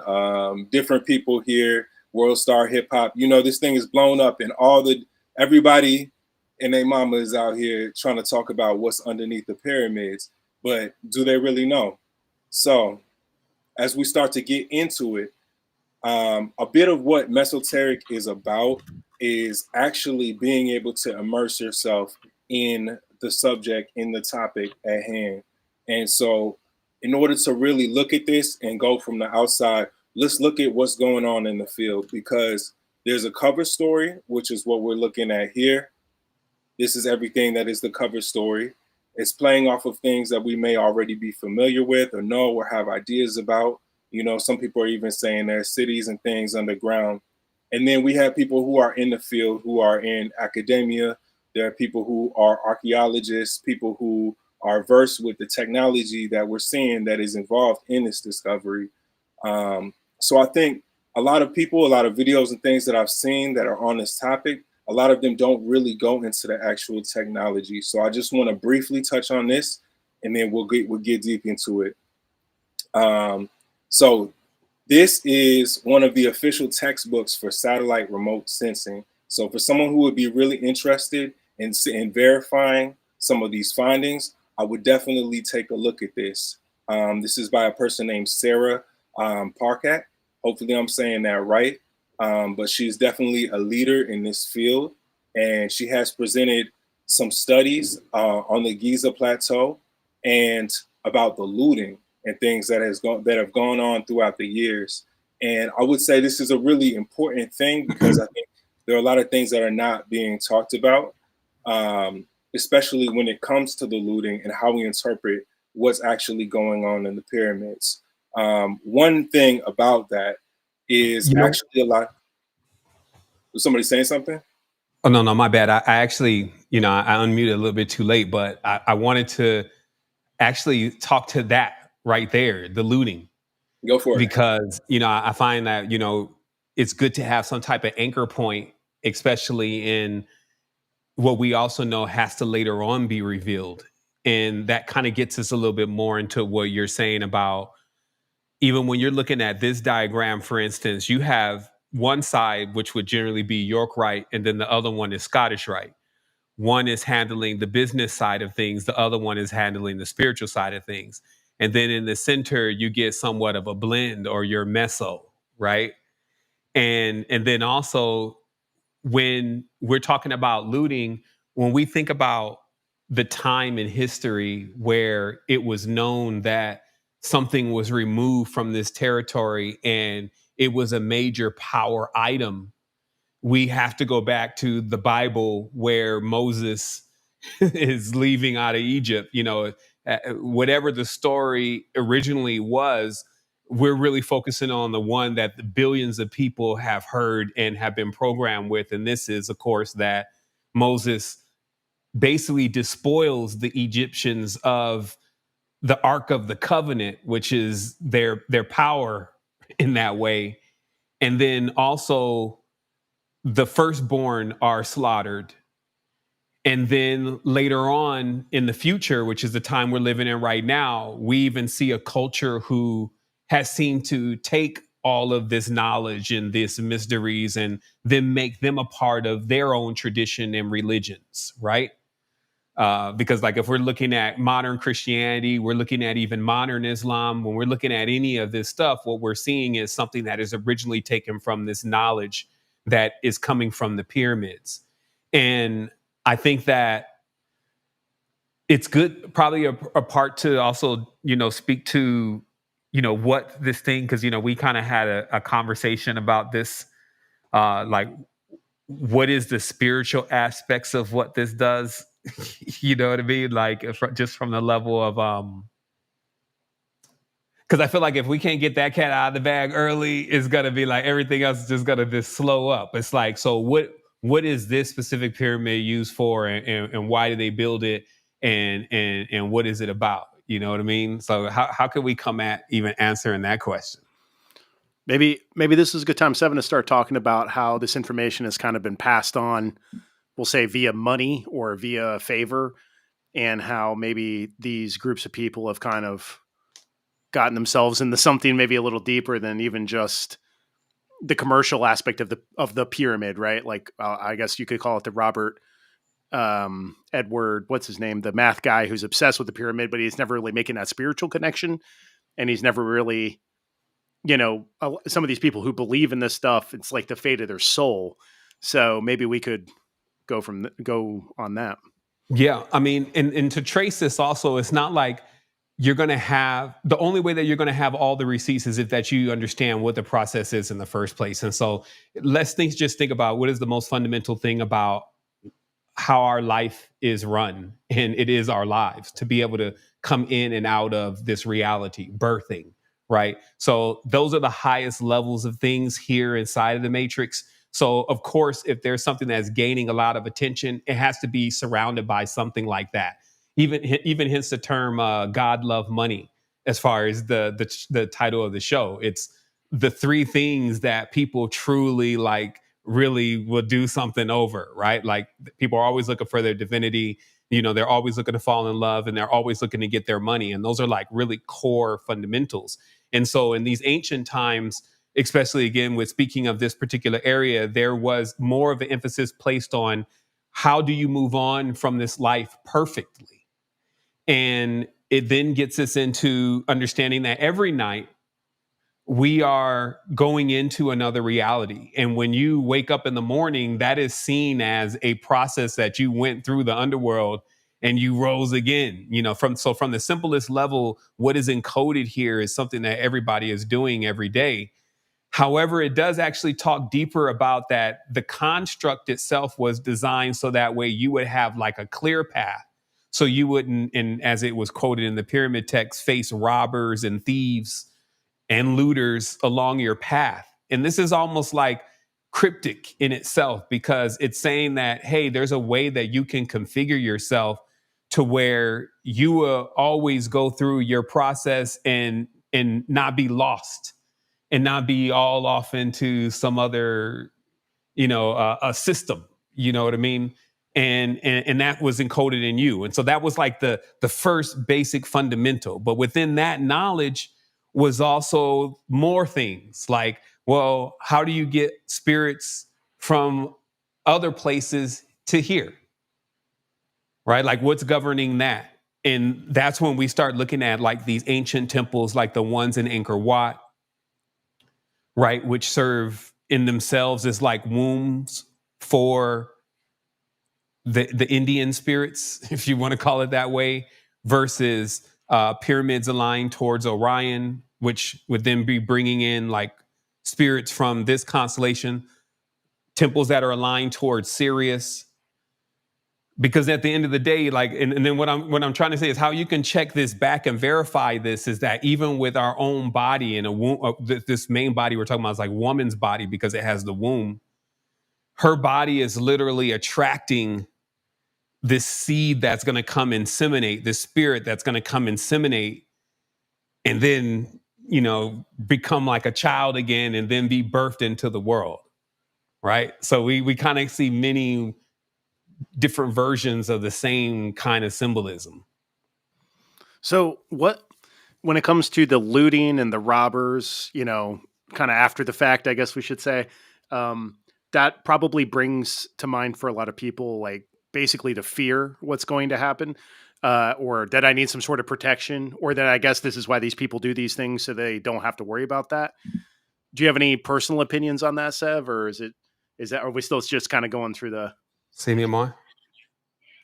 different people here, World Star Hip Hop. This thing is blown up, and everybody and their mama is out here trying to talk about what's underneath the pyramids. But do they really know? So as we start to get into it, a bit of what mesoteric is about is actually being able to immerse yourself in the subject, in the topic at hand. And so in order to really look at this and go from the outside, let's look at what's going on in the field, because there's a cover story, which is what we're looking at here. This is everything that is the cover story. It's playing off of things that we may already be familiar with or know or have ideas about. Some people are even saying there are cities and things underground. And then we have people who are in the field, who are in academia. There are people who are archaeologists, people who are versed with the technology that we're seeing that is involved in this discovery. So I think a lot of people, a lot of videos and things that I've seen that are on this topic, a lot of them don't really go into the actual technology. So I just want to briefly touch on this, and then we'll get deep into it. So this is one of the official textbooks for satellite remote sensing. So for someone who would be really interested in verifying some of these findings, I would definitely take a look at this. This is by a person named Sarah Parkat. Hopefully I'm saying that right. But she's definitely a leader in this field, and she has presented some studies on the Giza Plateau and about the looting and things that have gone on throughout the years. And I would say this is a really important thing, because I think there are a lot of things that are not being talked about, especially when it comes to the looting and how we interpret what's actually going on in the pyramids. One thing about that is actually a lot. Was somebody saying something? Oh, no, my bad. I actually, I unmuted a little bit too late, but I wanted to actually talk to that right there, the looting. Go for it. because, I find that, it's good to have some type of anchor point, especially in what we also know has to later on be revealed. And that kind of gets us a little bit more into what you're saying about, even when you're looking at this diagram, for instance, you have one side, which would generally be York Rite, and then the other one is Scottish Rite. One is handling the business side of things, the other one is handling the spiritual side of things. And then in the center, you get somewhat of a blend, or your meso, right? And then also, when we're talking about looting, when we think about the time in history where it was known that something was removed from this territory and it was a major power item, we have to go back to the Bible where Moses is leaving out of Egypt. Whatever the story originally was, we're really focusing on the one that the billions of people have heard and have been programmed with. And this is, of course, that Moses basically despoils the Egyptians of the Ark of the Covenant, which is their power in that way. And then also the firstborn are slaughtered. And then later on in the future, which is the time we're living in right now, we even see a culture who has seemed to take all of this knowledge and this mysteries and then make them a part of their own tradition and religions, right? Because like if we're looking at modern Christianity, we're looking at even modern Islam, when we're looking at any of this stuff, what we're seeing is something that is originally taken from this knowledge that is coming from the pyramids. And I think that it's good, probably a part to also, speak to, what this thing, because, we kind of had a conversation about this, like, what is the spiritual aspects of what this does? You know what I mean? Like, just from the level of, because I feel like if we can't get that cat out of the bag early, it's gonna be like everything else is just gonna just slow up. It's like, so what is this specific pyramid used for, and why do they build it, and what is it about? You know what I mean? So how can we come at even answering that question? Maybe this is a good time, Sevan, to start talking about how this information has kind of been passed on, we'll say via money or via favor, and how maybe these groups of people have kind of gotten themselves into something maybe a little deeper than even just the commercial aspect of the pyramid, right? Like I guess you could call it the Robert Edward, what's his name, the math guy who's obsessed with the pyramid, but he's never really making that spiritual connection, and he's never really, some of these people who believe in this stuff, it's like the fate of their soul. So maybe we could go on that. Yeah, I mean, and to trace this also, it's not like you're going to have, the only way that you're going to have all the receipts is if that you understand what the process is in the first place. And so let's just think about what is the most fundamental thing about how our life is run. And it is our lives to be able to come in and out of this reality, birthing, right? So those are the highest levels of things here inside of the matrix. So of course, if there's something that's gaining a lot of attention, it has to be surrounded by something like that. Even hence the term God.Love.Money, as far as the title of the show. It's the three things that people truly like really will do something over, right? Like people are always looking for their divinity. They're always looking to fall in love, and they're always looking to get their money. And those are like really core fundamentals. And so in these ancient times, especially again with speaking of this particular area, there was more of an emphasis placed on how do you move on from this life perfectly. And it then gets us into understanding that every night we are going into another reality. And when you wake up in the morning, that is seen as a process that you went through the underworld and you rose again. From the simplest level, what is encoded here is something that everybody is doing every day. However, it does actually talk deeper about that. The construct itself was designed so that way you would have like a clear path. So you wouldn't, and as it was quoted in the pyramid text, face robbers and thieves and looters along your path. And this is almost like cryptic in itself, because it's saying that, hey, there's a way that you can configure yourself to where you will always go through your process and and not be lost and not be all off into some other, a system, you know what I mean? And that was encoded in you. And so that was like the first basic fundamental. But within that knowledge was also more things like, well, how do you get spirits from other places to here? Right? Like what's governing that? And that's when we start looking at like these ancient temples, like the ones in Angkor Wat, right? Which serve in themselves as like wombs for the Indian spirits, if you want to call it that way, versus pyramids aligned towards Orion, which would then be bringing in like spirits from this constellation, temples that are aligned towards Sirius. Because at the end of the day, like, and then what I'm trying to say is how you can check this back and verify this is that even with our own body and a womb, this main body we're talking about is like woman's body because it has the womb. Her body is literally attracting this seed that's going to come inseminate, this spirit that's going to come inseminate, and then become like a child again, and then be birthed into the world, right? So we kind of see many different versions of the same kind of symbolism. So when it comes to the looting and the robbers, kind of after the fact, I guess we should say, that probably brings to mind for a lot of people, like basically to fear what's going to happen, or that I need some sort of protection, or that I guess this is why these people do these things so they don't have to worry about that. Do you have any personal opinions on that, Sev, or are we still just kind of going through the? See me more.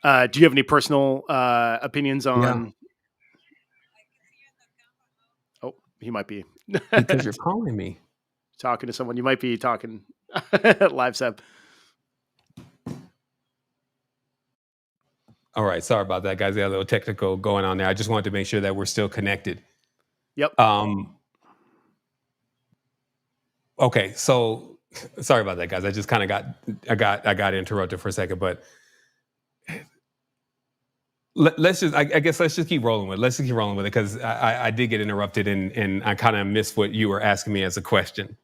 Do you have any personal opinions on? Yeah. Oh, he might be. Because you're calling me. Talking to someone. You might be talking live, Seb. All right. Sorry about that, guys. We got a little technical going on there. I just wanted to make sure that we're still connected. Yep. Okay. So sorry about that, guys. I just kind of got interrupted for a second, but let's just keep rolling with it. Let's just keep rolling with it because I did get interrupted and I kind of missed what you were asking me as a question.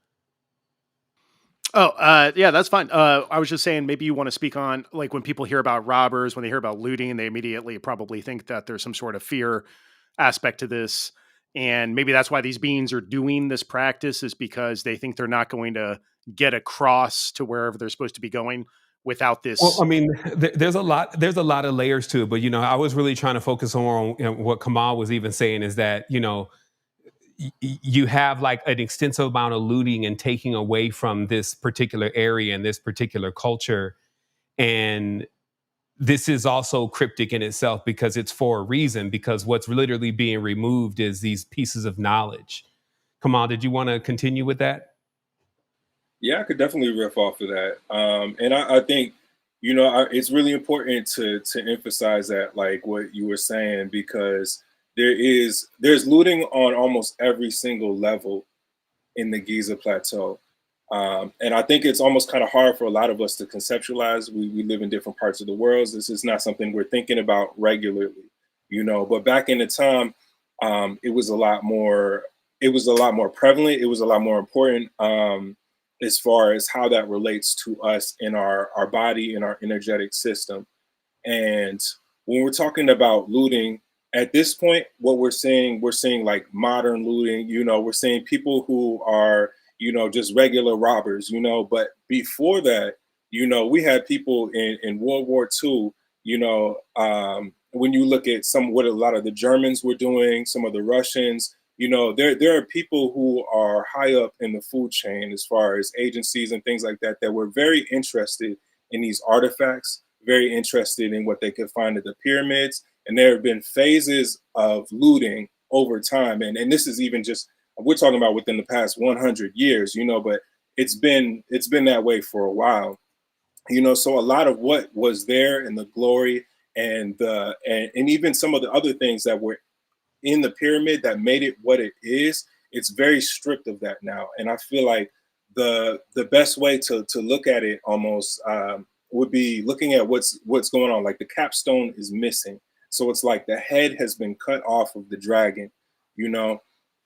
Oh, yeah, that's fine. I was just saying maybe you want to speak on like when people hear about robbers, when they hear about looting, they immediately probably think that there's some sort of fear aspect to this. And maybe that's why these beings are doing this practice is because they think they're not going to get across to wherever they're supposed to be going without this. Well, I mean, there's a lot of layers to it, but I was really trying to focus on what Kamal was even saying is that you have like an extensive amount of looting and taking away from this particular area and this particular culture, and this is also cryptic in itself because it's for a reason. Because what's literally being removed is these pieces of knowledge. Kamal, did you want to continue with that? Yeah, I could definitely riff off of that. And I think, it's really important to emphasize that, like what you were saying, because there's looting on almost every single level in the Giza Plateau. And I think it's almost kind of hard for a lot of us to conceptualize. We live in different parts of the world. This is not something we're thinking about regularly, but back in the time, it was a lot more prevalent. It was a lot more important. As far as how that relates to us in our body, in our energetic system. And when we're talking about looting, at this point, what we're seeing like modern looting, we're seeing people who are, just regular robbers, but before that, we had people in World War II, when you look at what a lot of the Germans were doing, some of the Russians, there are people who are high up in the food chain as far as agencies and things like that were very interested in these artifacts, very interested in what they could find at the pyramids. And there have been phases of looting over time. And this is even just, we're talking about within the past 100 years, but it's been that way for a while. So a lot of what was there in the glory and even some of the other things that were in the pyramid that made it what it is, it's very stripped of that now. And I feel like the best way to look at it almost would be looking at what's going on. Like the capstone is missing. So it's like the head has been cut off of the dragon,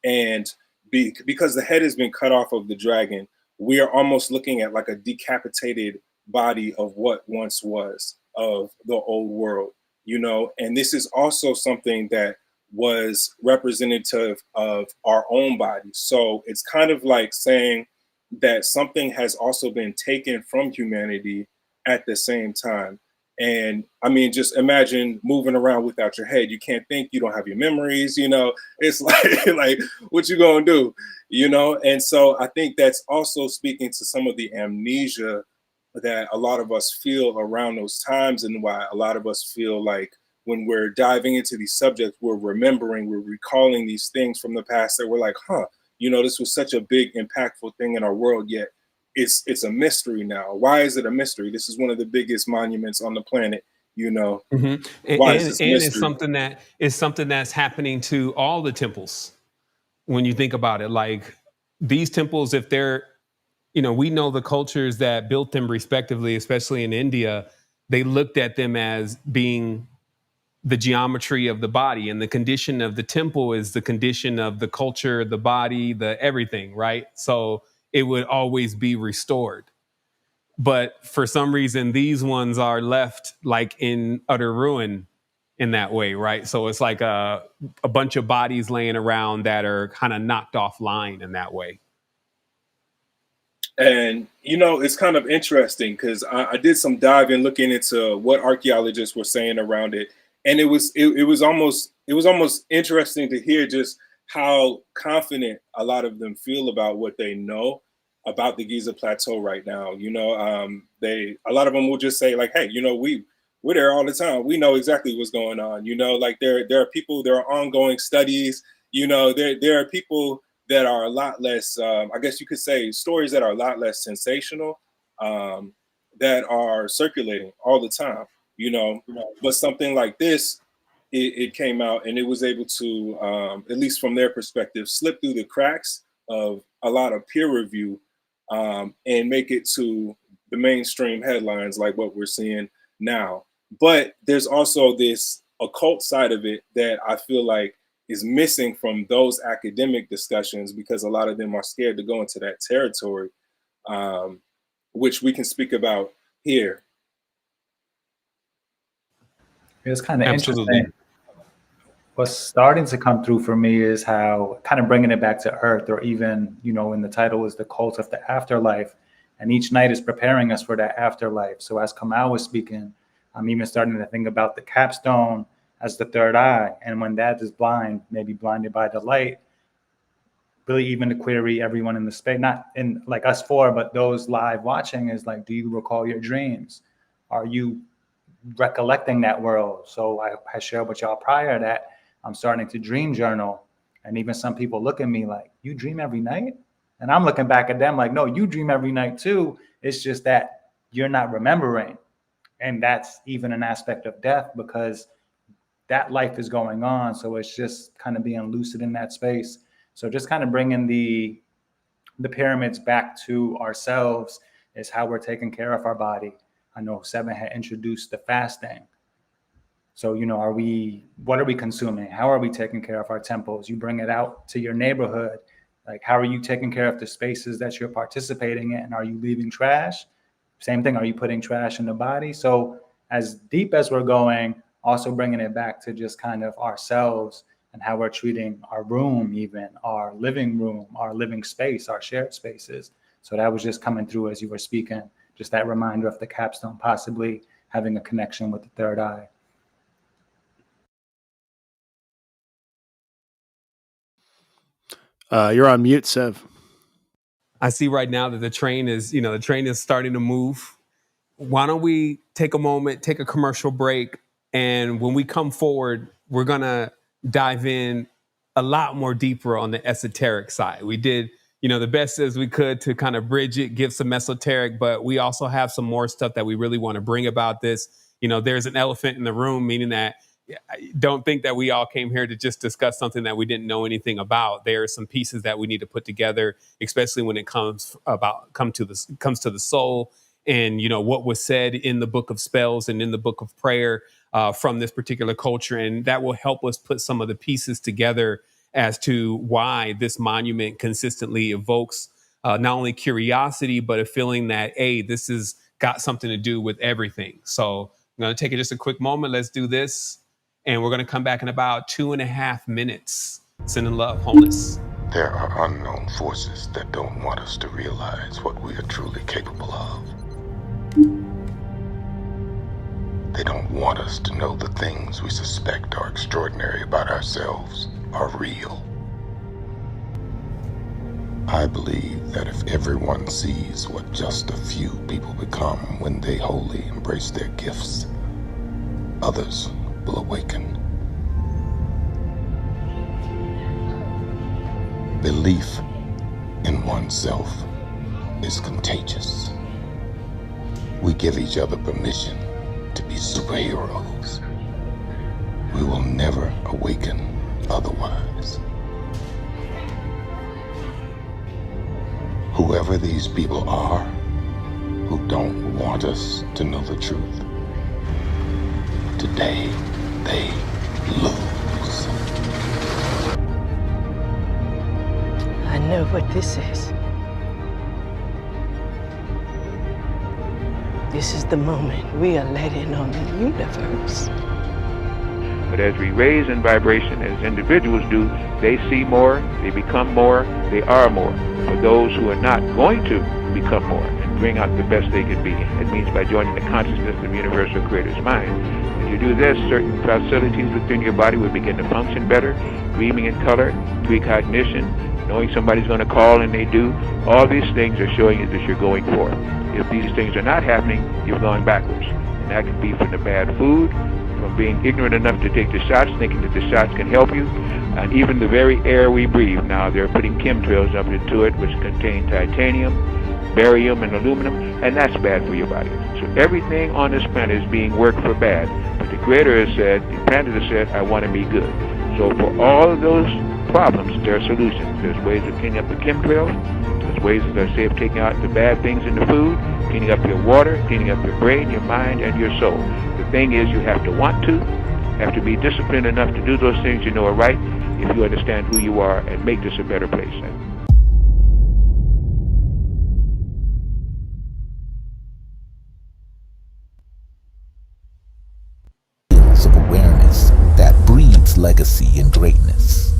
And because the head has been cut off of the dragon, we are almost looking at like a decapitated body of what once was of the old world, you know. And this is also something that was representative of our own bodies. So it's kind of like saying that something has also been taken from humanity at the same time. And I mean, just imagine moving around without your head. You can't think, you don't have your memories, you know. It's like what you gonna do, you know? And so I think that's also speaking to some of the amnesia that a lot of us feel around those times, and why a lot of us feel like when we're diving into these subjects, we're remembering, we're recalling these things from the past that we're like, huh, you know, this was such a big, impactful thing in our world, yet it's a mystery now. Why is it a mystery? This is one of the biggest monuments on the planet, you know. Mm-hmm. Why is this And it's mystery? something that's happening to all the temples. When you think about it, like these temples, if they're, you know, we know the cultures that built them respectively, especially in India, they looked at them as being the geometry of the body, and the condition of the temple is the condition of the culture, the body, the everything, right? So it would always be restored. But for some reason, these ones are left like in utter ruin in that way, right? So it's like a bunch of bodies laying around that are kind of knocked offline in that way. And you know, it's kind of interesting because I did some diving, looking into what archaeologists were saying around it, and it was almost interesting to hear just how confident a lot of them feel about what they know about the Giza Plateau right now. You know, a lot of them will just say like, "Hey, you know, we're there all the time. We know exactly what's going on." You know, like there are people, there are ongoing studies. You know, there are people that are a lot less, I guess you could say, stories that are a lot less sensational, that are circulating all the time, you know. But something like this, it came out and it was able to, at least from their perspective, slip through the cracks of a lot of peer review, and make it to the mainstream headlines like what we're seeing now. But there's also this occult side of it that I feel like is missing from those academic discussions, because a lot of them are scared to go into that territory, which we can speak about here. It's kind of Absolutely. interesting. What's starting to come through for me is how kind of bringing it back to earth, or even, you know, in the title is the cult of the afterlife. And each night is preparing us for that afterlife. So as Kamal was speaking, I'm even starting to think about the capstone as the third eye. And when that is blind, maybe blinded by the light, really even to query everyone in the space, not in like us four, but those live watching, is like, do you recall your dreams? Are you recollecting that world? So I shared with y'all prior that I'm starting to dream journal. And even some people look at me like, you dream every night? And I'm looking back at them like, no, you dream every night too. It's just that you're not remembering. And that's even an aspect of death, because that life is going on. So it's just kind of being lucid in that space. So just kind of bringing the pyramids back to ourselves is how we're taking care of our body. I know Sevan had introduced the fasting. So, you know, what are we consuming? How are we taking care of our temples? You bring it out to your neighborhood. Like, how are you taking care of the spaces that you're participating in? Are you leaving trash? Same thing. Are you putting trash in the body? So as deep as we're going, also bringing it back to just kind of ourselves and how we're treating our room, even our living room, our living space, our shared spaces. So that was just coming through as you were speaking, just that reminder of the capstone possibly having a connection with the third eye. You're on mute, Sev. I see right now that the train is starting to move. Why don't we take a moment, take a commercial break, and when we come forward, we're gonna dive in a lot more deeper on the esoteric side. We did, the best as we could to kind of bridge it, give some esoteric, but we also have some more stuff that we really want to bring about this. There's an elephant in the room, meaning that I don't think that we all came here to just discuss something that we didn't know anything about. There are some pieces that we need to put together, especially when it comes to the soul, and what was said in the book of spells and in the book of prayer from this particular culture, and that will help us put some of the pieces together as to why this monument consistently evokes not only curiosity, but a feeling that, hey, this has got something to do with everything. So I'm going to take just a quick moment. Let's do this. And we're going to come back in about 2.5 minutes. Sending love, wholeness. There are unknown forces that don't want us to realize what we are truly capable of. They don't want us to know the things we suspect are extraordinary about ourselves are real. I believe that if everyone sees what just a few people become when they wholly embrace their gifts, others will awaken. Belief in oneself is contagious. We give each other permission to be superheroes. We will never awaken otherwise. Whoever these people are who don't want us to know the truth, today they lose. I know what this is. This is the moment we are let in on the universe. But as we raise in vibration, as individuals do, they see more, they become more, they are more. For those who are not going to become more and bring out the best they can be, it means by joining the consciousness of the universal creator's mind. When you do this, certain facilities within your body will begin to function better, dreaming in color, precognition, knowing somebody's going to call and they do. All these things are showing you that you're going forth. If these things are not happening, you're going backwards. And that can be from the bad food, from being ignorant enough to take the shots, thinking that the shots can help you, and even the very air we breathe. Now they're putting chemtrails up into it, which contain titanium, barium, and aluminum, and that's bad for your body. So everything on this planet is being worked for bad. But the Creator has said, the planet has said, I want to be good. So for all of those problems, there are solutions. There's ways of cleaning up the chemtrails. There's ways, as I say, of taking out the bad things in the food, cleaning up your water, cleaning up your brain, your mind, and your soul. The thing is, you have to want to, have to be disciplined enough to do those things you know are right if you understand who you are and make this a better place. Of awareness that breeds legacy and greatness.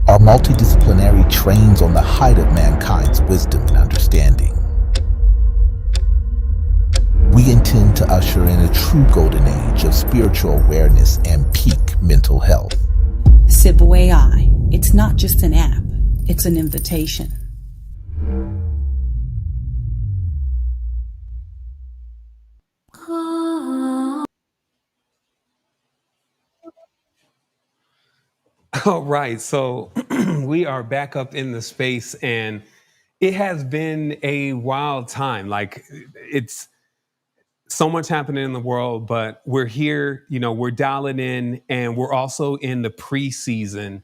Our multidisciplinary trains on the height of mankind's wisdom and understanding. We intend to usher in a true golden age of spiritual awareness and peak mental health. Sibwe I. It's not just an app, it's an invitation. All right, so we are back up in the space, and it has been a wild time. Like, it's so much happening in the world, but we're here, we're dialing in, and we're also in the preseason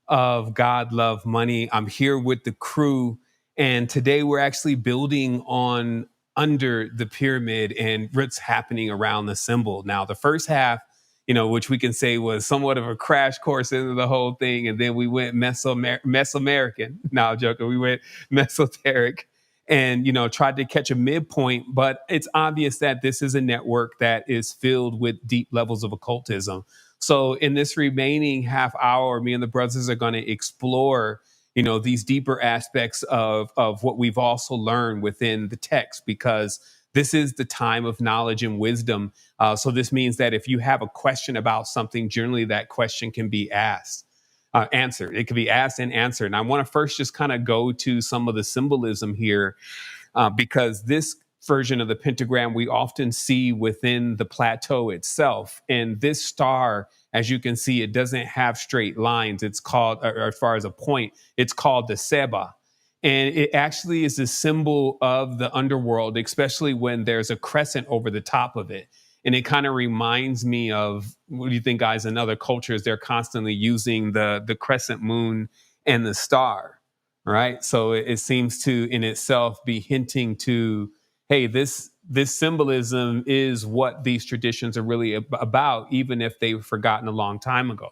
of God.Love.Money. I'm here with the crew, and today we're actually building on under the pyramid and what's happening around the symbol. Now, the first half, which we can say was somewhat of a crash course into the whole thing, and then we went Mesoamerican. No, I'm joking. We went mesoteric and tried to catch a midpoint, but it's obvious that this is a network that is filled with deep levels of occultism. So in this remaining half hour, me and the brothers are going to explore these deeper aspects of what we've also learned within the text, because this is the time of knowledge and wisdom. So this means that if you have a question about something, generally that question can be answered. It can be asked and answered. And I want to first just kind of go to some of the symbolism here, because this version of the pentagram we often see within the plateau itself. And this star, as you can see, it doesn't have straight lines. It's called, or as far as a point, it's called the Seba. And it actually is a symbol of the underworld, especially when there's a crescent over the top of it. And it kind of reminds me of, what do you think, guys, in other cultures, they're constantly using the crescent moon and the star, right? So it seems to, in itself, be hinting to, hey, this symbolism is what these traditions are really about, even if they were forgotten a long time ago.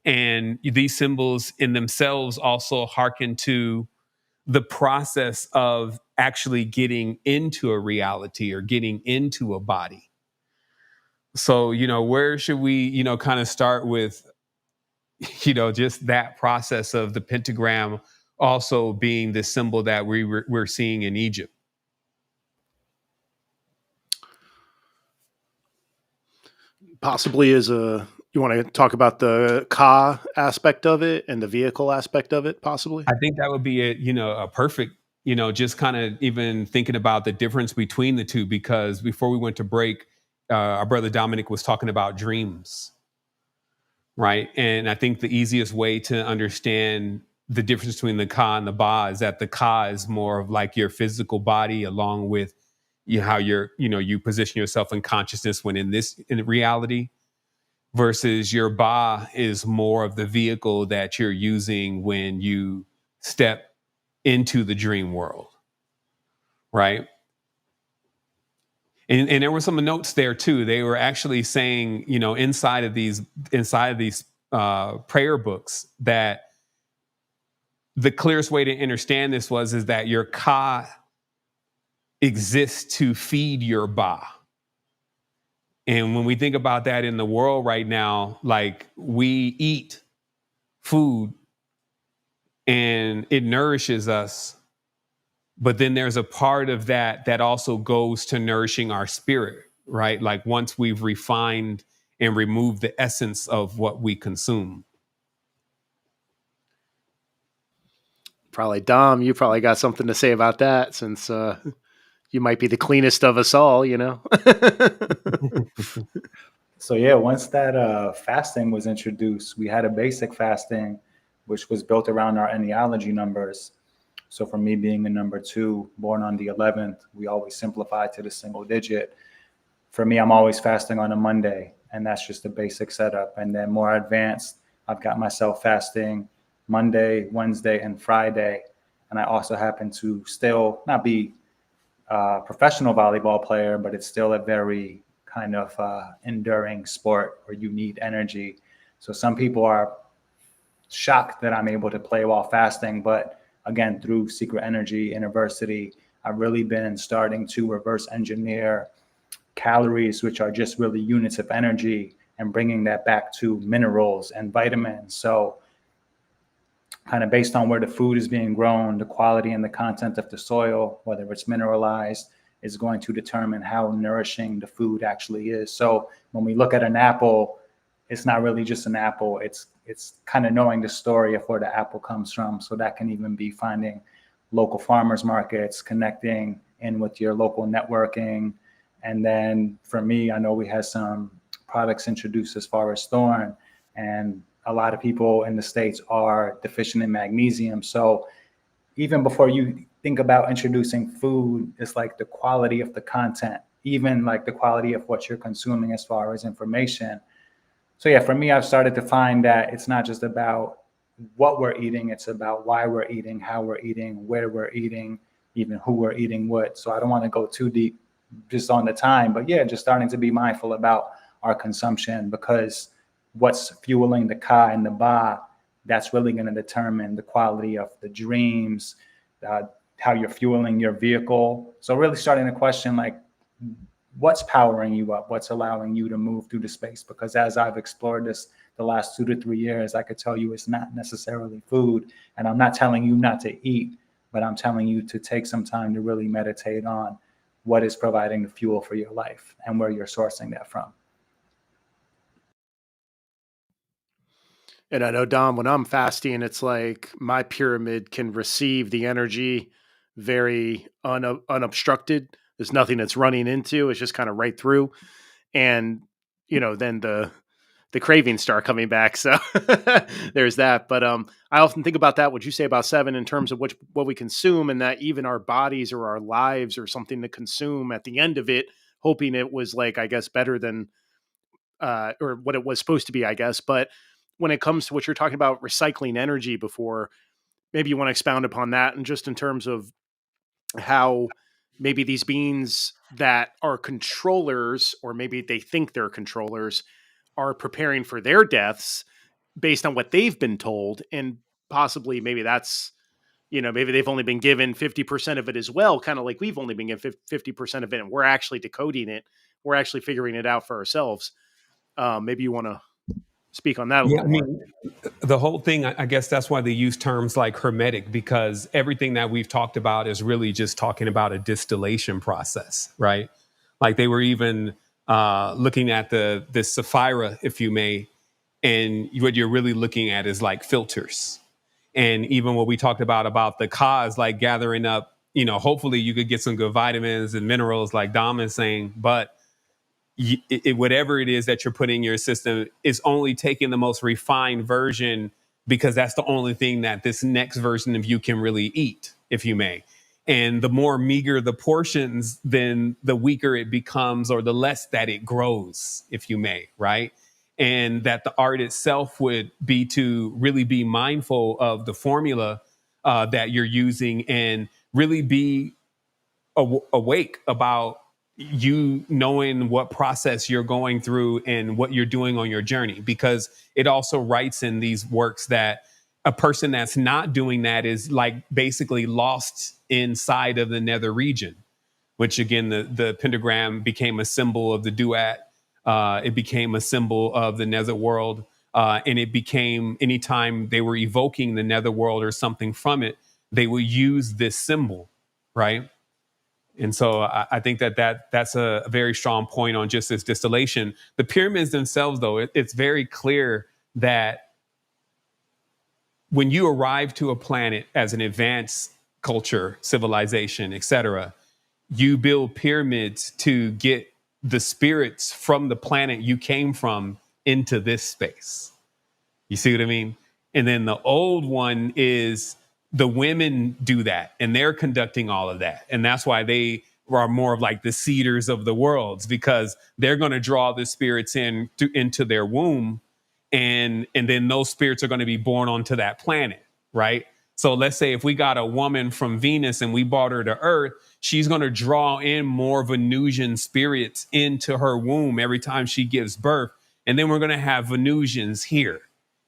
And these symbols in themselves also hearken to the process of actually getting into a reality or getting into a body. So, where should we, kind of start with, just that process of the pentagram also being the symbol that we're seeing in Egypt? Possibly you want to talk about the Ka aspect of it and the vehicle aspect of it, possibly? I think that would be a perfect, just kind of even thinking about the difference between the two, because before we went to break, our brother Dominic was talking about dreams, right? And I think the easiest way to understand the difference between the Ka and the Ba is that the Ka is more of like your physical body, along with how you position yourself in consciousness when in reality, versus your Ba is more of the vehicle that you're using when you step into the dream world, right? And there were some notes there too. They were actually saying, inside of these prayer books, that the clearest way to understand this is that your Ka exists to feed your Ba. And when we think about that in the world right now, like, we eat food and it nourishes us, but then there's a part of that also goes to nourishing our spirit, right? Like, once we've refined and removed the essence of what we consume. Probably Dom, you probably got something to say about that, since you might be the cleanest of us all, So yeah, once that fasting was introduced, we had a basic fasting, which was built around our genealogy numbers. So for me being a number 2, born on the 11th, we always simplify to the single digit. For me, I'm always fasting on a Monday, and that's just a basic setup. And then more advanced, I've got myself fasting Monday, Wednesday, and Friday. And I also happen to still not be a professional volleyball player, but it's still a very kind of enduring sport where you need energy. So some people are shocked that I'm able to play while fasting, but again, through Secret Energy University, I've really been starting to reverse engineer calories, which are just really units of energy, and bringing that back to minerals and vitamins. So kind of based on where the food is being grown, the quality and the content of the soil, whether it's mineralized, is going to determine how nourishing the food actually is. So when we look at an apple, it's not really just an apple. It's kind of knowing the story of where the apple comes from. So that can even be finding local farmers markets, connecting in with your local networking. And then for me, I know we had some products introduced as far as thorn, and a lot of people in the States are deficient in magnesium. So even before you think about introducing food, it's like the quality of the content, even like the quality of what you're consuming as far as information. So yeah, for me, I've started to find that it's not just about what we're eating, it's about why we're eating, how we're eating, where we're eating, even who we're eating what. So I don't want to go too deep just on the time, but yeah, just starting to be mindful about our consumption, because what's fueling the Ka and the Ba, that's really going to determine the quality of the dreams, how you're fueling your vehicle. So really starting to question, like, what's powering you up, what's allowing you to move through the space. Because as I've explored this the last 2 to 3 years, I could tell you it's not necessarily food. And I'm not telling you not to eat, but I'm telling you to take some time to really meditate on what is providing the fuel for your life and where you're sourcing that from. And I know, Dom, when I'm fasting, it's like my pyramid can receive the energy very unobstructed. There's nothing that's running into. It's just kind of right through. And, then the cravings start coming back. So there's that. But I often think about that, what you say about Sevan, in terms of what we consume, and that even our bodies or our lives are something to consume at the end of it, hoping it was, like, I guess, better than or what it was supposed to be, I guess. But when it comes to what you're talking about, recycling energy before, maybe you want to expound upon that, and just in terms of how maybe these beings that are controllers, or maybe they think they're controllers, are preparing for their deaths based on what they've been told, and possibly maybe that's, maybe they've only been given 50% of it as well, kind of like we've only been given 50% of it, and we're actually decoding it. We're actually figuring it out for ourselves. Maybe you want to speak on that a Yeah, little I more. mean, the whole thing, I guess that's why they use terms like hermetic, because everything that we've talked about is really just talking about a distillation process, right? Like they were even looking at the Sapphira, if you may, and what you're really looking at is like filters. And even what we talked about the cause, like gathering up, hopefully you could get some good vitamins and minerals like Dom is saying, but whatever it is that you're putting in your system is only taking the most refined version, because that's the only thing that this next version of you can really eat, if you may. And the more meager the portions, then the weaker it becomes, or the less that it grows, if you may, right? And that the art itself would be to really be mindful of the formula that you're using, and really be awake about you knowing what process you're going through and what you're doing on your journey, because it also writes in these works that a person that's not doing that is like basically lost inside of the nether region, which again, the pentagram became a symbol of the duat. It became a symbol of the nether world. And it became, anytime they were evoking the nether world or something from it, they would use this symbol, right? And so I think that's a very strong point on just this distillation. The pyramids themselves, though, it's very clear that when you arrive to a planet as an advanced culture, civilization, etc., you build pyramids to get the spirits from the planet you came from into this space. You see what I mean? And then the old one is the women do that, and they're conducting all of that. And that's why they are more of like the seeders of the worlds, because they're going to draw the spirits into their womb. And then those spirits are going to be born onto that planet, right? So let's say if we got a woman from Venus and we brought her to Earth, she's going to draw in more Venusian spirits into her womb every time she gives birth. And then we're going to have Venusians here.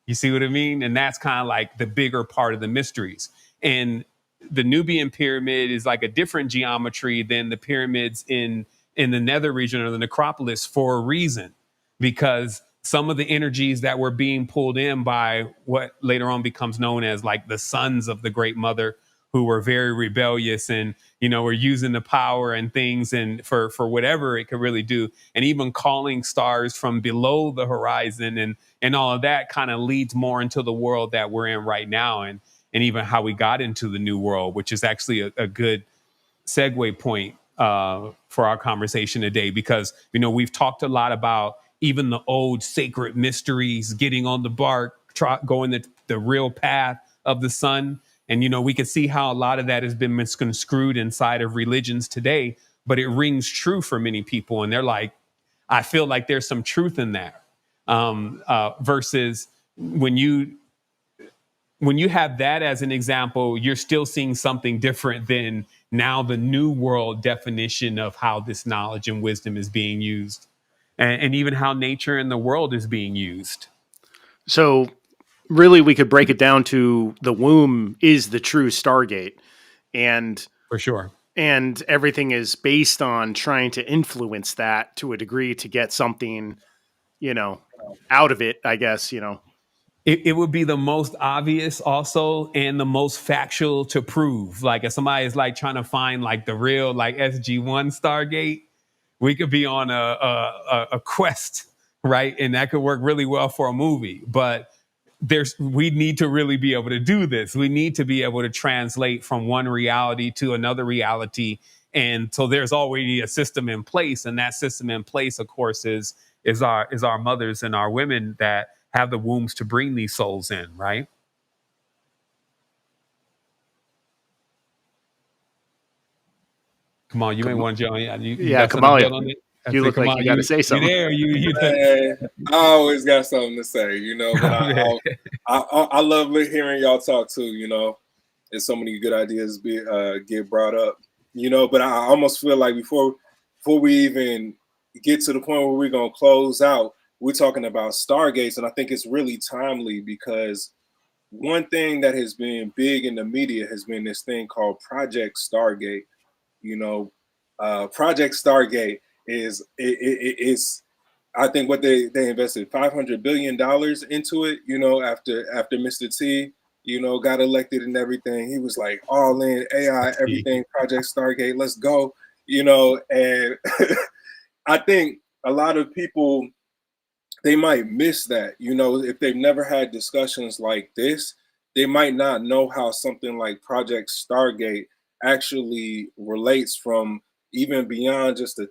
You see what I mean? And that's kind of like the bigger part of the mysteries. And the Nubian pyramid is like a different geometry than the pyramids in the nether region or the necropolis, for a reason, because some of the energies that were being pulled in by what later on becomes known as like the sons of the Great Mother, who were very rebellious and, were using the power and things and for whatever it could really do. And even calling stars from below the horizon and all of that kind of leads more into the world that we're in right now. And even how we got into the new world, which is actually a good segue point for our conversation today, because, we've talked a lot about even the old sacred mysteries, getting on the bark, going the real path of the sun. And, we can see how a lot of that has been misconstrued inside of religions today, but it rings true for many people. And they're like, I feel like there's some truth in that. Versus when you have that as an example, you're still seeing something different than now the new world definition of how this knowledge and wisdom is being used, and even how nature and the world is being used. So really, we could break it down to the womb is the true Stargate. And for sure. And everything is based on trying to influence that to a degree to get something, out of it, I guess, It would be the most obvious also, and the most factual to prove. Like if somebody is like trying to find like the real like SG-1 Stargate, we could be on a quest, right? And that could work really well for a movie. But we need to really be able to do this. We need to be able to translate from one reality to another reality. And so there's already a system in place. And that system in place, of course, is our mothers and our women that have the wombs to bring these souls in, right? Kamal, you may want to join. Yeah, Kamal, you look like you got to say something. You there? I always got something to say, but I love hearing y'all talk too, and so many good ideas get brought up, but I almost feel like before we even get to the point where we're going to close out, we're talking about stargates, and I think it's really timely because one thing that has been big in the media has been this thing called Project Stargate. You know, Project Stargate is I think what they invested $500 billion into it. You know, after Mr. T, you know, got elected and everything, he was like all in AI, everything, Project Stargate, let's go. You know, and I think a lot of people, they might miss that. You know, if they've never had discussions like this, they might not know how something like Project Stargate actually relates from even beyond just a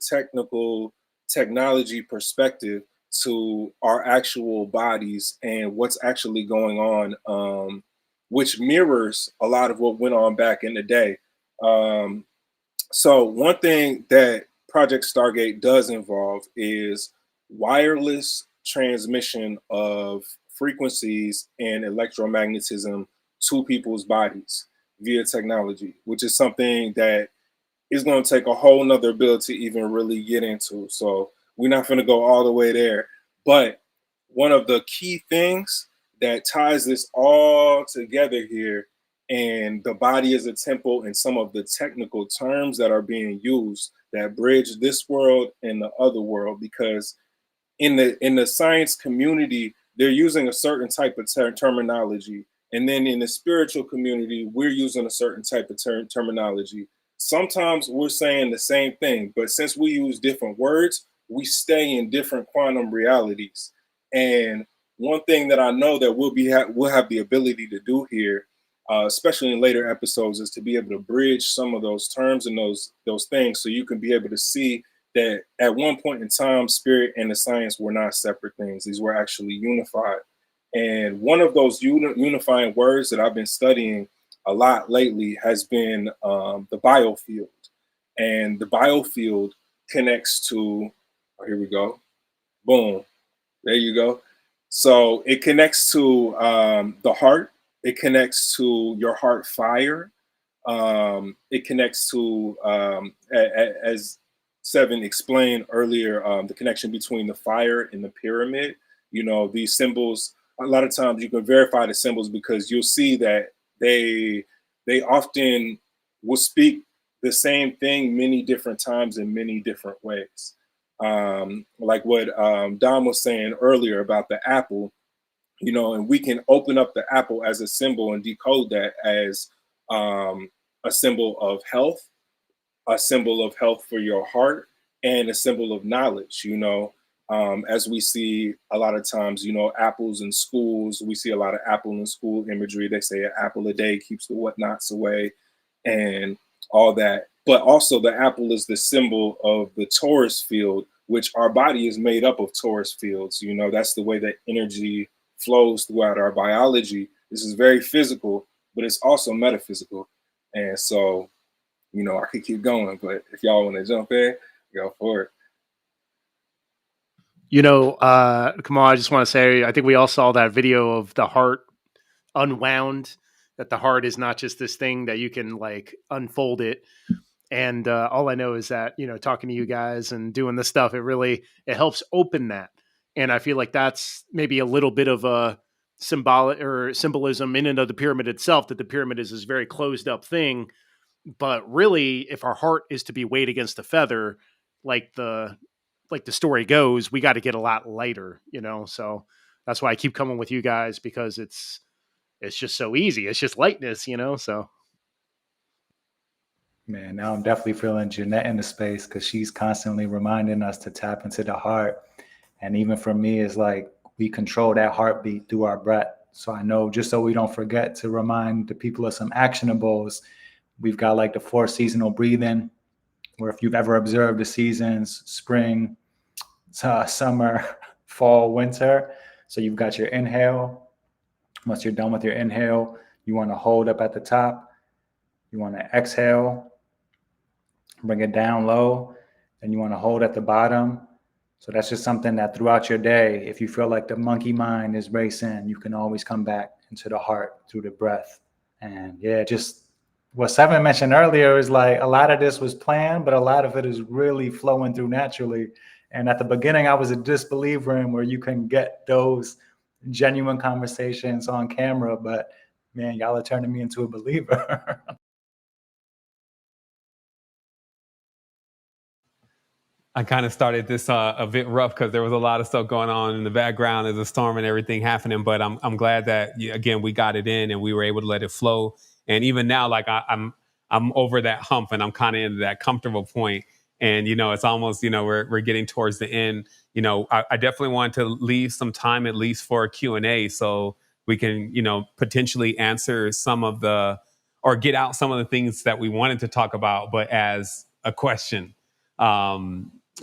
technology perspective to our actual bodies and what's actually going on, which mirrors a lot of what went on back in the day. So one thing that Project Stargate does involve is wireless transmission of frequencies and electromagnetism to people's bodies via technology, which is something that is going to take a whole nother build to even really get into. So we're not going to go all the way there. But one of the key things that ties this all together here, and the body is a temple, and some of the technical terms that are being used that bridge this world and the other world, because in the science community, they're using a certain type of terminology, and then in the spiritual community, we're using a certain type of terminology. Sometimes we're saying the same thing, but since we use different words, we stay in different quantum realities. And one thing that I know that we'll have the ability to do here, especially in later episodes, is to be able to bridge some of those terms and those things, so you can be able to see that at one point in time, spirit and the science were not separate things. These were actually unified. And one of those unifying words that I've been studying a lot lately has been the biofield. And the biofield connects to, oh, here we go, boom, there you go. So it connects to the heart. It connects to your heart fire. It connects to, as Sevan explained earlier, the connection between the fire and the pyramid. You know, these symbols, a lot of times you can verify the symbols because you'll see that they often will speak the same thing many different times in many different ways. Like what Dom was saying earlier about the apple, you know, and we can open up the apple as a symbol and decode that as a symbol of health, a symbol of health for your heart, and a symbol of knowledge. You know, as we see a lot of times, you know, apples in schools, we see a lot of apple in school imagery. They say an apple a day keeps the whatnots away and all that. But also the apple is the symbol of the torus field, which our body is made up of torus fields. You know, that's the way that energy flows throughout our biology. This is very physical, but it's also metaphysical. And so, you know, I could keep going, but if y'all want to jump in, go for it. You know, Kamal, I just want to say, I think we all saw that video of the heart unwound, that the heart is not just this thing that you can like unfold it. And all I know is that, you know, talking to you guys and doing this stuff, it helps open that. And I feel like that's maybe a little bit of a symbolism in and of the pyramid itself, that the pyramid is this very closed up thing. But really, if our heart is to be weighed against a feather, like the story goes, we got to get a lot lighter, you know? So that's why I keep coming with you guys, because it's just so easy. It's just lightness, you know? So. Man, now I'm definitely feeling Jeanette in the space, because she's constantly reminding us to tap into the heart. And even for me, it's like we control that heartbeat through our breath. So I know, just so we don't forget, to remind the people of some actionables, we've got like the 4 seasonal breathing, where if you've ever observed the seasons, spring, summer, fall, winter. So you've got your inhale. Once you're done with your inhale, you want to hold up at the top. You want to exhale, bring it down low, and you want to hold at the bottom. So that's just something that throughout your day, if you feel like the monkey mind is racing, you can always come back into the heart through the breath. And yeah, just what Sevan mentioned earlier is like a lot of this was planned, but a lot of it is really flowing through naturally. And at the beginning, I was a disbeliever in where you can get those genuine conversations on camera, but man, y'all are turning me into a believer. I kind of started this a bit rough because there was a lot of stuff going on in the background. There's a storm and everything happening, but I'm glad that again we got it in and we were able to let it flow. And even now, like I'm over that hump and I'm kind of into that comfortable point. And it's almost we're getting towards the end. I definitely want to leave some time at least for a Q&A so we can potentially answer some of the or get out some of the things that we wanted to talk about, but as a question.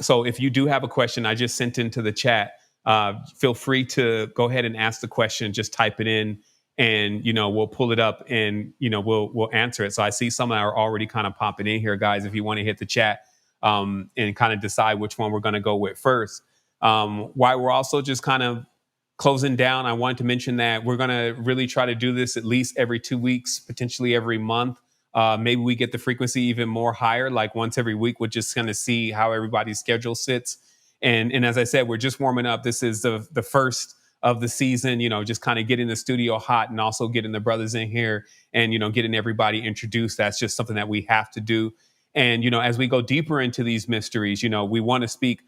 So if you do have a question, I just sent into the chat. Feel free to go ahead and ask the question. Just type it in, and we'll pull it up, and we'll answer it. So I see some that are already kind of popping in here, guys. If you want to hit the chat and kind of decide which one we're going to go with first. While we're also just kind of closing down, I wanted to mention that we're going to really try to do this at least every 2 weeks, potentially every month. Maybe we get the frequency even more higher, like once every week. We're just going to see how everybody's schedule sits. And as I said, we're just warming up. This is the first of the season, just kind of getting the studio hot and also getting the brothers in here and, getting everybody introduced. That's just something that we have to do. And, as we go deeper into these mysteries, we want to speak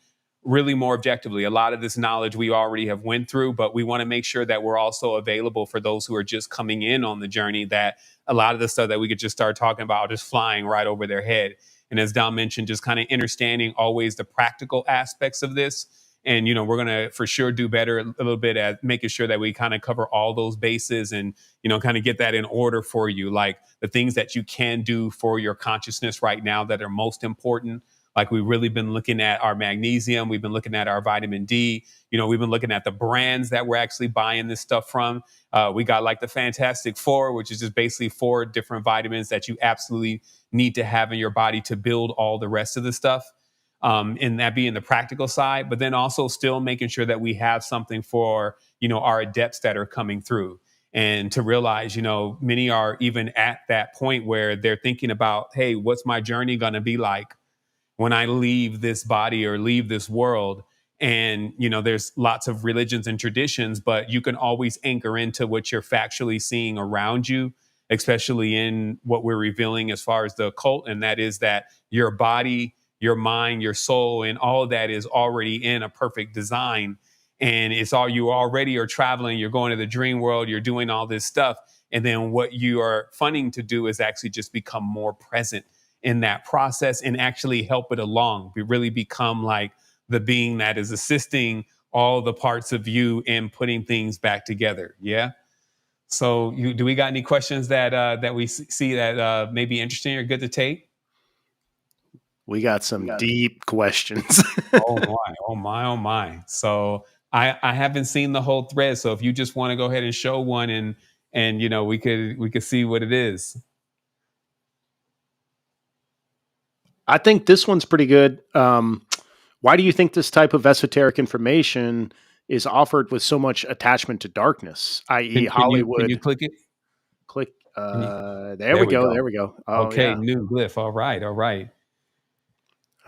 really more objectively. A lot of this knowledge we already have went through, but we want to make sure that we're also available for those who are just coming in on the journey, that a lot of the stuff that we could just start talking about just flying right over their head. And as Dom mentioned, just kind of understanding always the practical aspects of this. And, we're going to for sure do better a little bit at making sure that we kind of cover all those bases and, kind of get that in order for you, like the things that you can do for your consciousness right now that are most important. Like we've really been looking at our magnesium. We've been looking at our vitamin D. We've been looking at the brands that we're actually buying this stuff from. We got like the Fantastic Four, which is just basically 4 different vitamins that you absolutely need to have in your body to build all the rest of the stuff. And that being the practical side, but then also still making sure that we have something for, our adepts that are coming through. And to realize, many are even at that point where they're thinking about, hey, what's my journey going to be like when I leave this body or leave this world? And, there's lots of religions and traditions, but you can always anchor into what you're factually seeing around you, especially in what we're revealing as far as the occult. And that is that your body, your mind, your soul, and all of that is already in a perfect design. And it's all you already are traveling. You're going to the dream world. You're doing all this stuff. And then what you are funding to do is actually just become more present in that process and actually help it along. We really become like the being that is assisting all the parts of you in putting things back together. Yeah. So do we got any questions that we see that may be interesting or good to take? We got some deep questions. Oh my. So I haven't seen the whole thread. So if you just want to go ahead and show one and we could see what it is. I think this one's pretty good. Why do you think this type of esoteric information is offered with so much attachment to darkness, i.e. Hollywood? Can you click it? Click. There we go. There we go. Oh, okay. Yeah. New glyph. All right.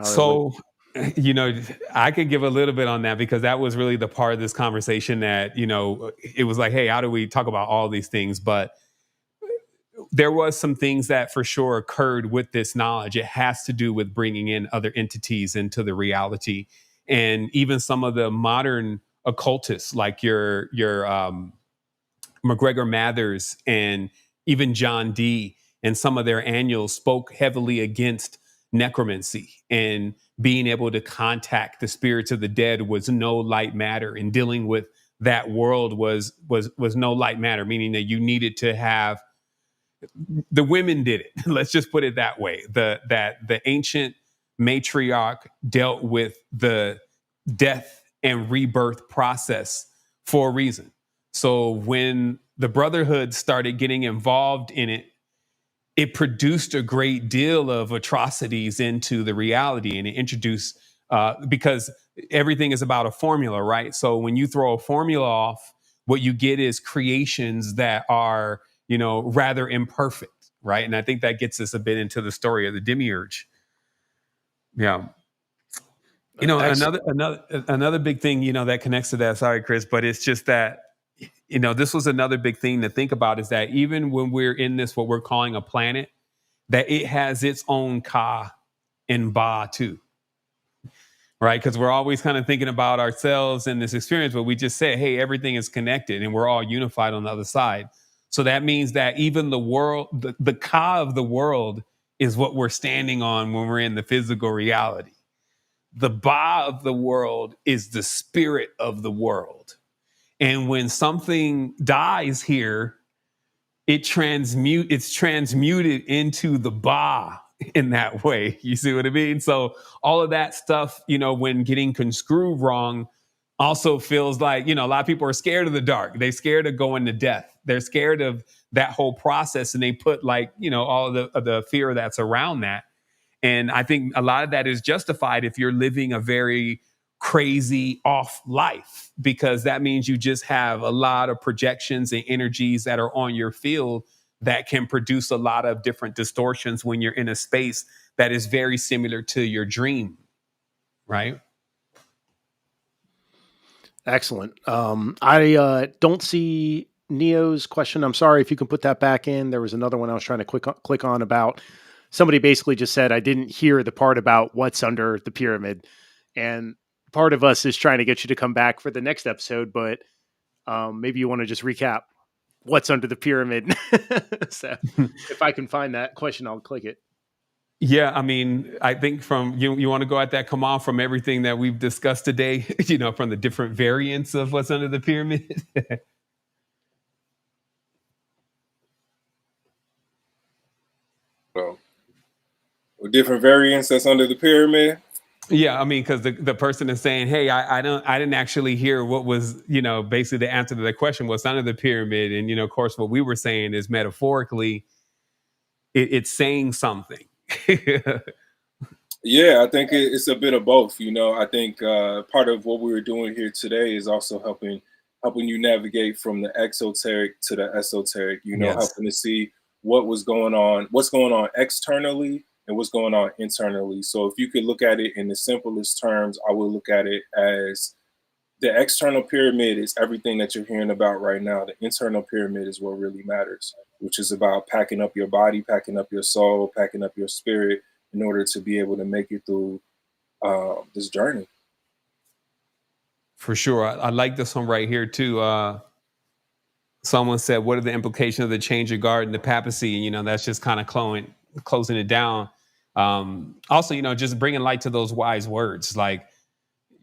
So, I could give a little bit on that because that was really the part of this conversation that, it was like, hey, how do we talk about all these things? But there was some things that for sure occurred with this knowledge. It has to do with bringing in other entities into the reality. And even some of the modern occultists, like your McGregor Mathers and even John Dee and some of their annuals spoke heavily against necromancy, and being able to contact the spirits of the dead was no light matter, and dealing with that world was no light matter, meaning that you needed to have the women did it. Let's just put it that way. The ancient matriarch dealt with the death and rebirth process for a reason. So when the Brotherhood started getting involved in it, it produced a great deal of atrocities into the reality, and it introduced, because everything is about a formula, right? So when you throw a formula off, what you get is creations that are, rather imperfect, right? And I think that gets us a bit into the story of the demiurge. Yeah. You know, Excellent. another big thing, you know, that connects to that. Sorry, Chris, but it's just that, you know, this was another big thing to think about is that even when we're in this, what we're calling a planet, that it has its own Ka and Ba too, right? Because we're always kind of thinking about ourselves and this experience, but we just say, hey, everything is connected and we're all unified on the other side. So that means that even the world, the Ka of the world is what we're standing on when we're in the physical reality. The Ba of the world is the spirit of the world. And when something dies here, it's transmuted into the Ba in that way. You see what I mean? So all of that stuff, you know, when getting construed wrong, also feels like, you know, a lot of people are scared of the dark. They're scared of going to death. They're scared of that whole process. And they put like, you know, all of the fear that's around that. And I think a lot of that is justified if you're living a very crazy off life, because that means you just have a lot of projections and energies that are on your field that can produce a lot of different distortions when you're in a space that is very similar to your dream, right? Excellent. I don't see Neo's question. I'm sorry if you can put that back in. There was another one I was trying to click on about. Somebody basically just said, I didn't hear the part about what's under the pyramid. And part of us is trying to get you to come back for the next episode, but maybe you want to just recap what's under the pyramid. So if I can find that question, I'll click it. Yeah, I mean, I think from you want to go at that, Kamal, from everything that we've discussed today, you know, from the different variants of what's under the pyramid. So, with different variants that's under the pyramid. Yeah, I mean, because the person is saying, "Hey, I didn't actually hear what was, you know, basically the answer to the question was under the pyramid." And you know, of course, what we were saying is metaphorically, it's saying something. Yeah, I think it's a bit of both. You know, I think part of what we were doing here today is also helping you navigate from the exoteric to the esoteric. You know, Yes. helping to see what's going on externally and what's going on internally. So if you could look at it in the simplest terms, I would look at it as the external pyramid is everything that you're hearing about right now. The internal pyramid is what really matters, which is about packing up your body, packing up your soul, packing up your spirit in order to be able to make it through this journey. For sure. I like this one right here too. Someone said, what are the implications of the change of guard and the papacy? You know, that's just kind of closing it down. Also, you know, just bringing light to those wise words, like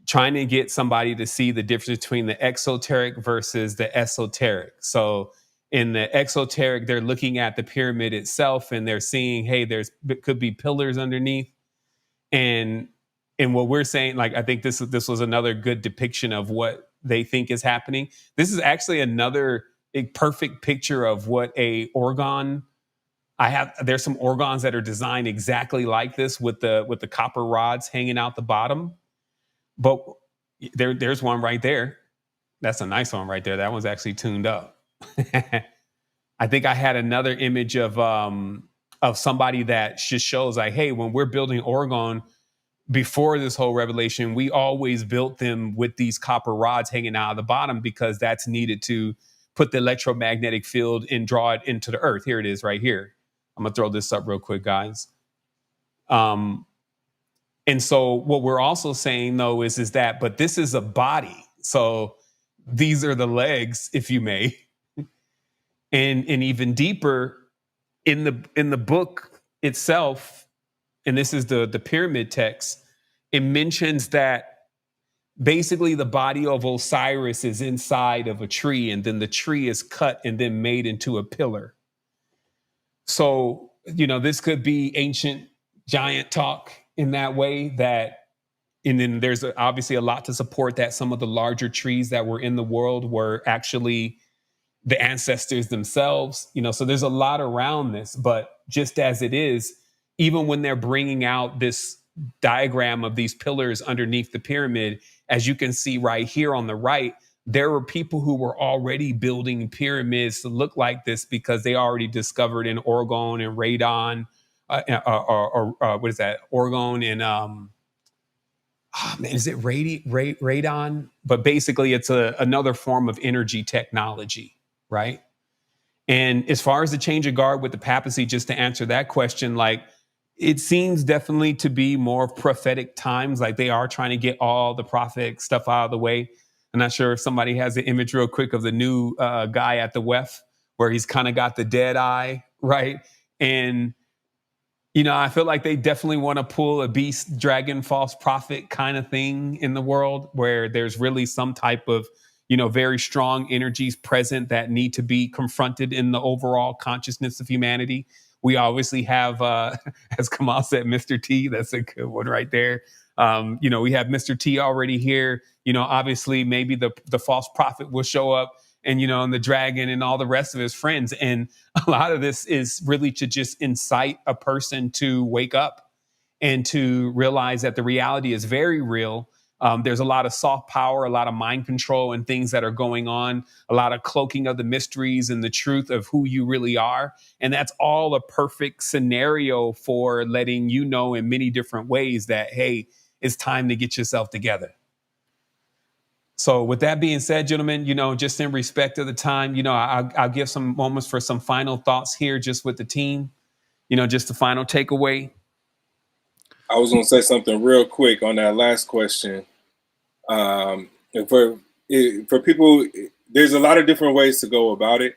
trying to get somebody to see the difference between the exoteric versus the esoteric. So in the exoteric, they're looking at the pyramid itself and they're seeing, hey, could be pillars underneath. And what we're saying, like, I think this was another good depiction of what they think is happening. This is actually a perfect picture of what a orgon. There's some organs that are designed exactly like this with the copper rods hanging out the bottom. But there's one right there. That's a nice one right there. That one's actually tuned up. I think I had another image of somebody that just shows like, hey, when we're building orgon, before this whole revelation, we always built them with these copper rods hanging out of the bottom because that's needed to put the electromagnetic field and draw it into the earth. Here it is right here. I'm going to throw this up real quick, guys. And so what we're also saying, though, is that, but this is a body. So these are the legs, if you may. And even deeper in the book itself, and this is the pyramid text, it mentions that basically the body of Osiris is inside of a tree, and then the tree is cut and then made into a pillar. So, you know, this could be ancient giant talk in that way, and then there's obviously a lot to support that some of the larger trees that were in the world were actually the ancestors themselves, you know, so there's a lot around this, but just as it is, even when they're bringing out this diagram of these pillars underneath the pyramid, as you can see right here on the right, there were people who were already building pyramids to look like this because they already discovered in Oregon and Radon, or what is that? Oregon and oh man, is it radon? But basically, it's another form of energy technology, right? And as far as the change of guard with the papacy, just to answer that question, like it seems definitely to be more prophetic times. Like they are trying to get all the prophetic stuff out of the way. I'm not sure if somebody has the image real quick of the new guy at the WEF where he's kind of got the dead eye, right? And I feel like they definitely want to pull a beast, dragon, false prophet kind of thing in the world where there's really some type of, very strong energies present that need to be confronted in the overall consciousness of humanity. We obviously have, as Kamal said, Mr. T. That's a good one right there. We have Mr. T already here. Obviously, maybe the false prophet will show up and the dragon and all the rest of his friends. And a lot of this is really to just incite a person to wake up and to realize that the reality is very real. There's a lot of soft power, a lot of mind control and things that are going on, a lot of cloaking of the mysteries and the truth of who you really are. And that's all a perfect scenario for letting you know in many different ways that, hey, it's time to get yourself together. So with that being said, gentlemen, just in respect of the time, I'll give some moments for some final thoughts here just with the team, just the final takeaway. I was going to say something real quick on that last question. For people, there's a lot of different ways to go about it.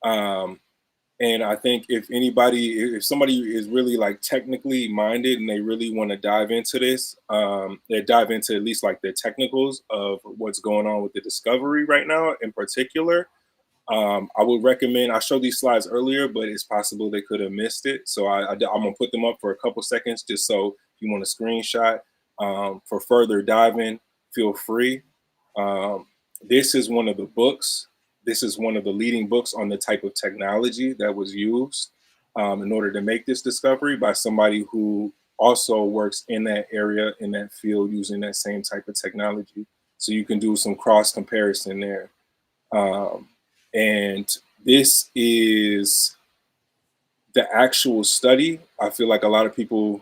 And I think if somebody is really like technically minded and they really want to dive into this, they dive into at least like the technicals of what's going on with the discovery right now in particular. I would recommend, I showed these slides earlier, but it's possible they could have missed it. So I'm going to put them up for a couple seconds just so if you want a screenshot for further diving, feel free. This is one of the books. This is one of the leading books on the type of technology that was used in order to make this discovery by somebody who also works in that area, in that field, using that same type of technology. So you can do some cross comparison there. And this is the actual study. I feel like a lot of people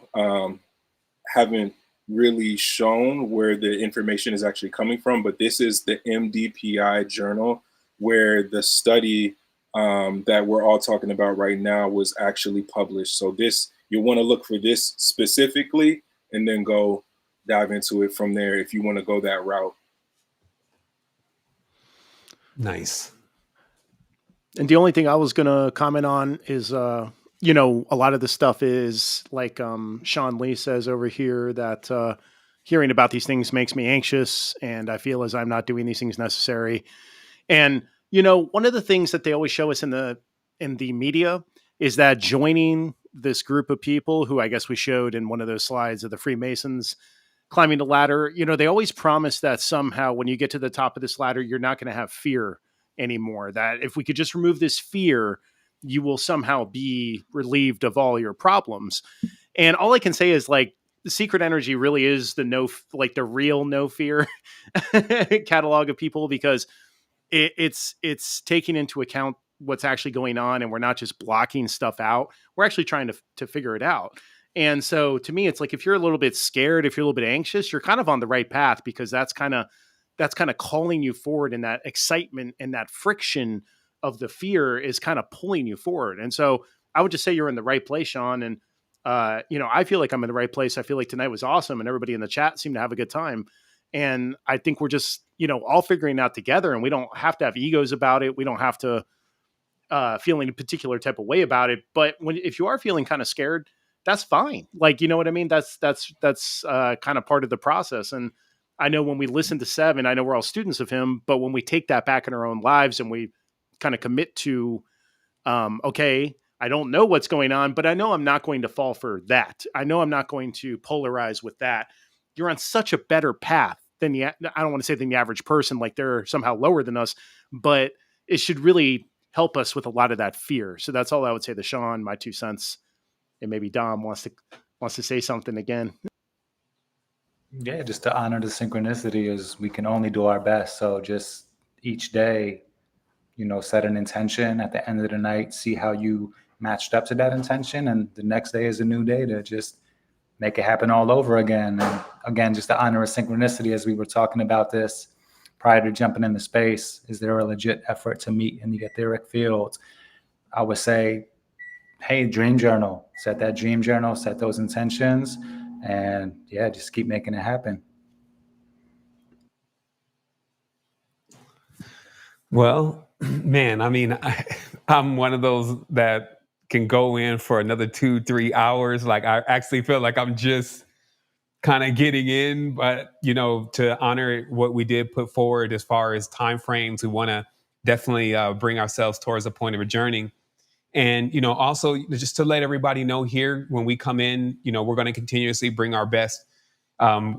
haven't really shown where the information is actually coming from, but this is the MDPI journal where the study that we're all talking about right now was actually published. So you'll want to look for this specifically and then go dive into it from there if you want to go that route. Nice. And the only thing I was going to comment on is, a lot of the stuff is like Sean Lee says over here that hearing about these things makes me anxious and I feel as I'm not doing these things necessary. And, one of the things that they always show us in the media is that joining this group of people who I guess we showed in one of those slides of the Freemasons climbing the ladder, they always promise that somehow when you get to the top of this ladder, you're not going to have fear anymore. That if we could just remove this fear, you will somehow be relieved of all your problems. And all I can say is like the secret energy really is the real no fear catalog of people, because it's taking into account what's actually going on. And we're not just blocking stuff out. We're actually trying to figure it out. And so to me, it's like, if you're a little bit scared, if you're a little bit anxious, you're kind of on the right path, because that's kind of calling you forward, and that excitement and that friction of the fear is kind of pulling you forward. And so I would just say you're in the right place, Sean. And, I feel like I'm in the right place. I feel like tonight was awesome and everybody in the chat seemed to have a good time. And I think we're just, all figuring out together, and we don't have to have egos about it. We don't have to feel any particular type of way about it. But if you are feeling kind of scared, that's fine. Like, you know what I mean? That's kind of part of the process. And I know when we listen to Sevan, I know we're all students of him, but when we take that back in our own lives and we kind of commit to, okay, I don't know what's going on, but I know I'm not going to fall for that. I know I'm not going to polarize with that. You're on such a better path than I don't want to say than the average person, like they're somehow lower than us, but it should really help us with a lot of that fear. So that's all I would say to Sean, my 2 cents. And maybe Dom wants to say something again. Yeah, just to honor the synchronicity is we can only do our best. So just each day, set an intention at the end of the night, see how you matched up to that intention. And the next day is a new day to just make it happen all over again. And again, just the honor of synchronicity, as we were talking about this prior to jumping into space. Is there a legit effort to meet in the etheric field? I would say, hey, dream journal. Set that dream journal, set those intentions, and yeah, just keep making it happen. Well, man, I mean, I'm one of those that can go in for another 2-3 hours. Like, I actually feel like I'm just kind of getting in, but to honor what we did put forward as far as time frames, we want to definitely bring ourselves towards a point of a journey. And also just to let everybody know here, when we come in, we're going to continuously bring our best.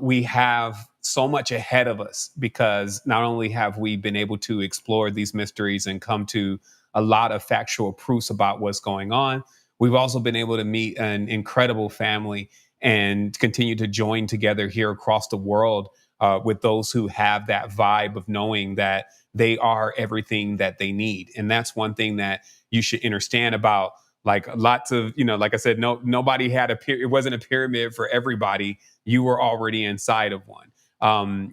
We have so much ahead of us, because not only have we been able to explore these mysteries and come to a lot of factual proofs about what's going on, we've also been able to meet an incredible family and continue to join together here across the world with those who have that vibe of knowing that they are everything that they need. And that's one thing that you should understand about, like, lots of, like I said, nobody had it wasn't a pyramid for everybody. You were already inside of one.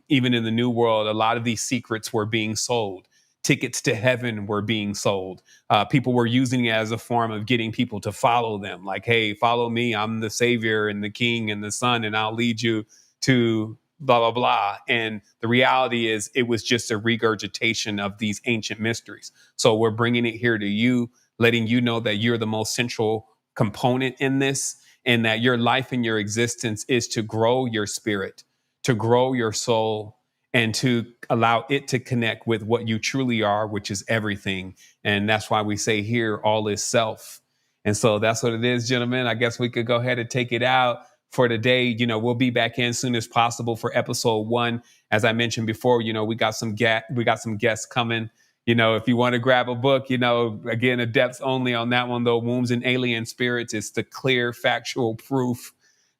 Even in the new world, a lot of these secrets were being sold. Tickets to heaven were being sold. People were using it as a form of getting people to follow them. Like, hey, follow me. I'm the savior and the king and the son, and I'll lead you to blah, blah, blah. And the reality is, it was just a regurgitation of these ancient mysteries. So we're bringing it here to you, letting you know that you're the most central component in this, and that your life and your existence is to grow your spirit, to grow your soul, and to allow it to connect with what you truly are, which is everything. And that's why we say here, all is self. And so that's what it is, gentlemen. I guess we could go ahead and take it out for today. We'll be back in as soon as possible for episode 1. As I mentioned before, we got some guests coming. If you want to grab a book, again, a depth only on that one, though. Wombs and Alien Spirits is the clear factual proof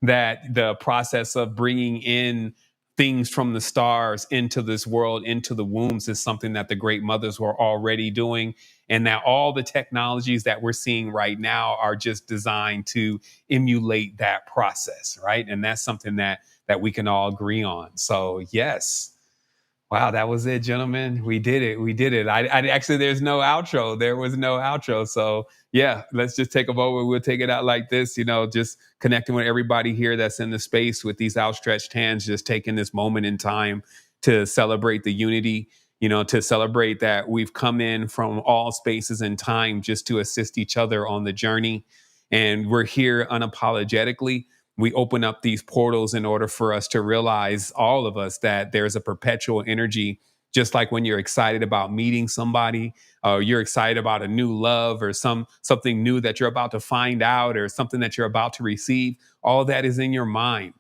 that the process of bringing in things from the stars into this world, into the wombs, is something that the great mothers were already doing. And that all the technologies that we're seeing right now are just designed to emulate that process, right? And that's something that we can all agree on. So, yes. Wow, that was it, gentlemen. We did it. I actually, there's no outro. There was no outro. So yeah, let's just take a moment. We'll take it out like this, just connecting with everybody here that's in the space with these outstretched hands, just taking this moment in time to celebrate the unity, to celebrate that we've come in from all spaces and time just to assist each other on the journey. And we're here unapologetically. We open up these portals in order for us to realize, all of us, that there's a perpetual energy. Just like when you're excited about meeting somebody, you're excited about a new love, or something new that you're about to find out, or something that you're about to receive. All that is in your mind.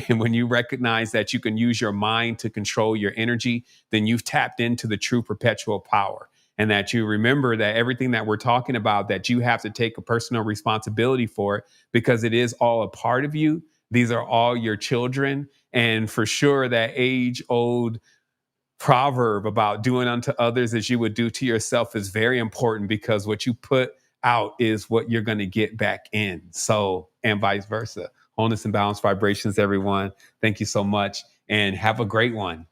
And when you recognize that you can use your mind to control your energy, then you've tapped into the true perpetual power. And that you remember that everything that we're talking about, that you have to take a personal responsibility for it, because it is all a part of you. These are all your children. And for sure, that age-old proverb about doing unto others as you would do to yourself is very important, because what you put out is what you're going to get back in. So, and vice versa. Wholeness and balanced vibrations, everyone. Thank you so much, and have a great one.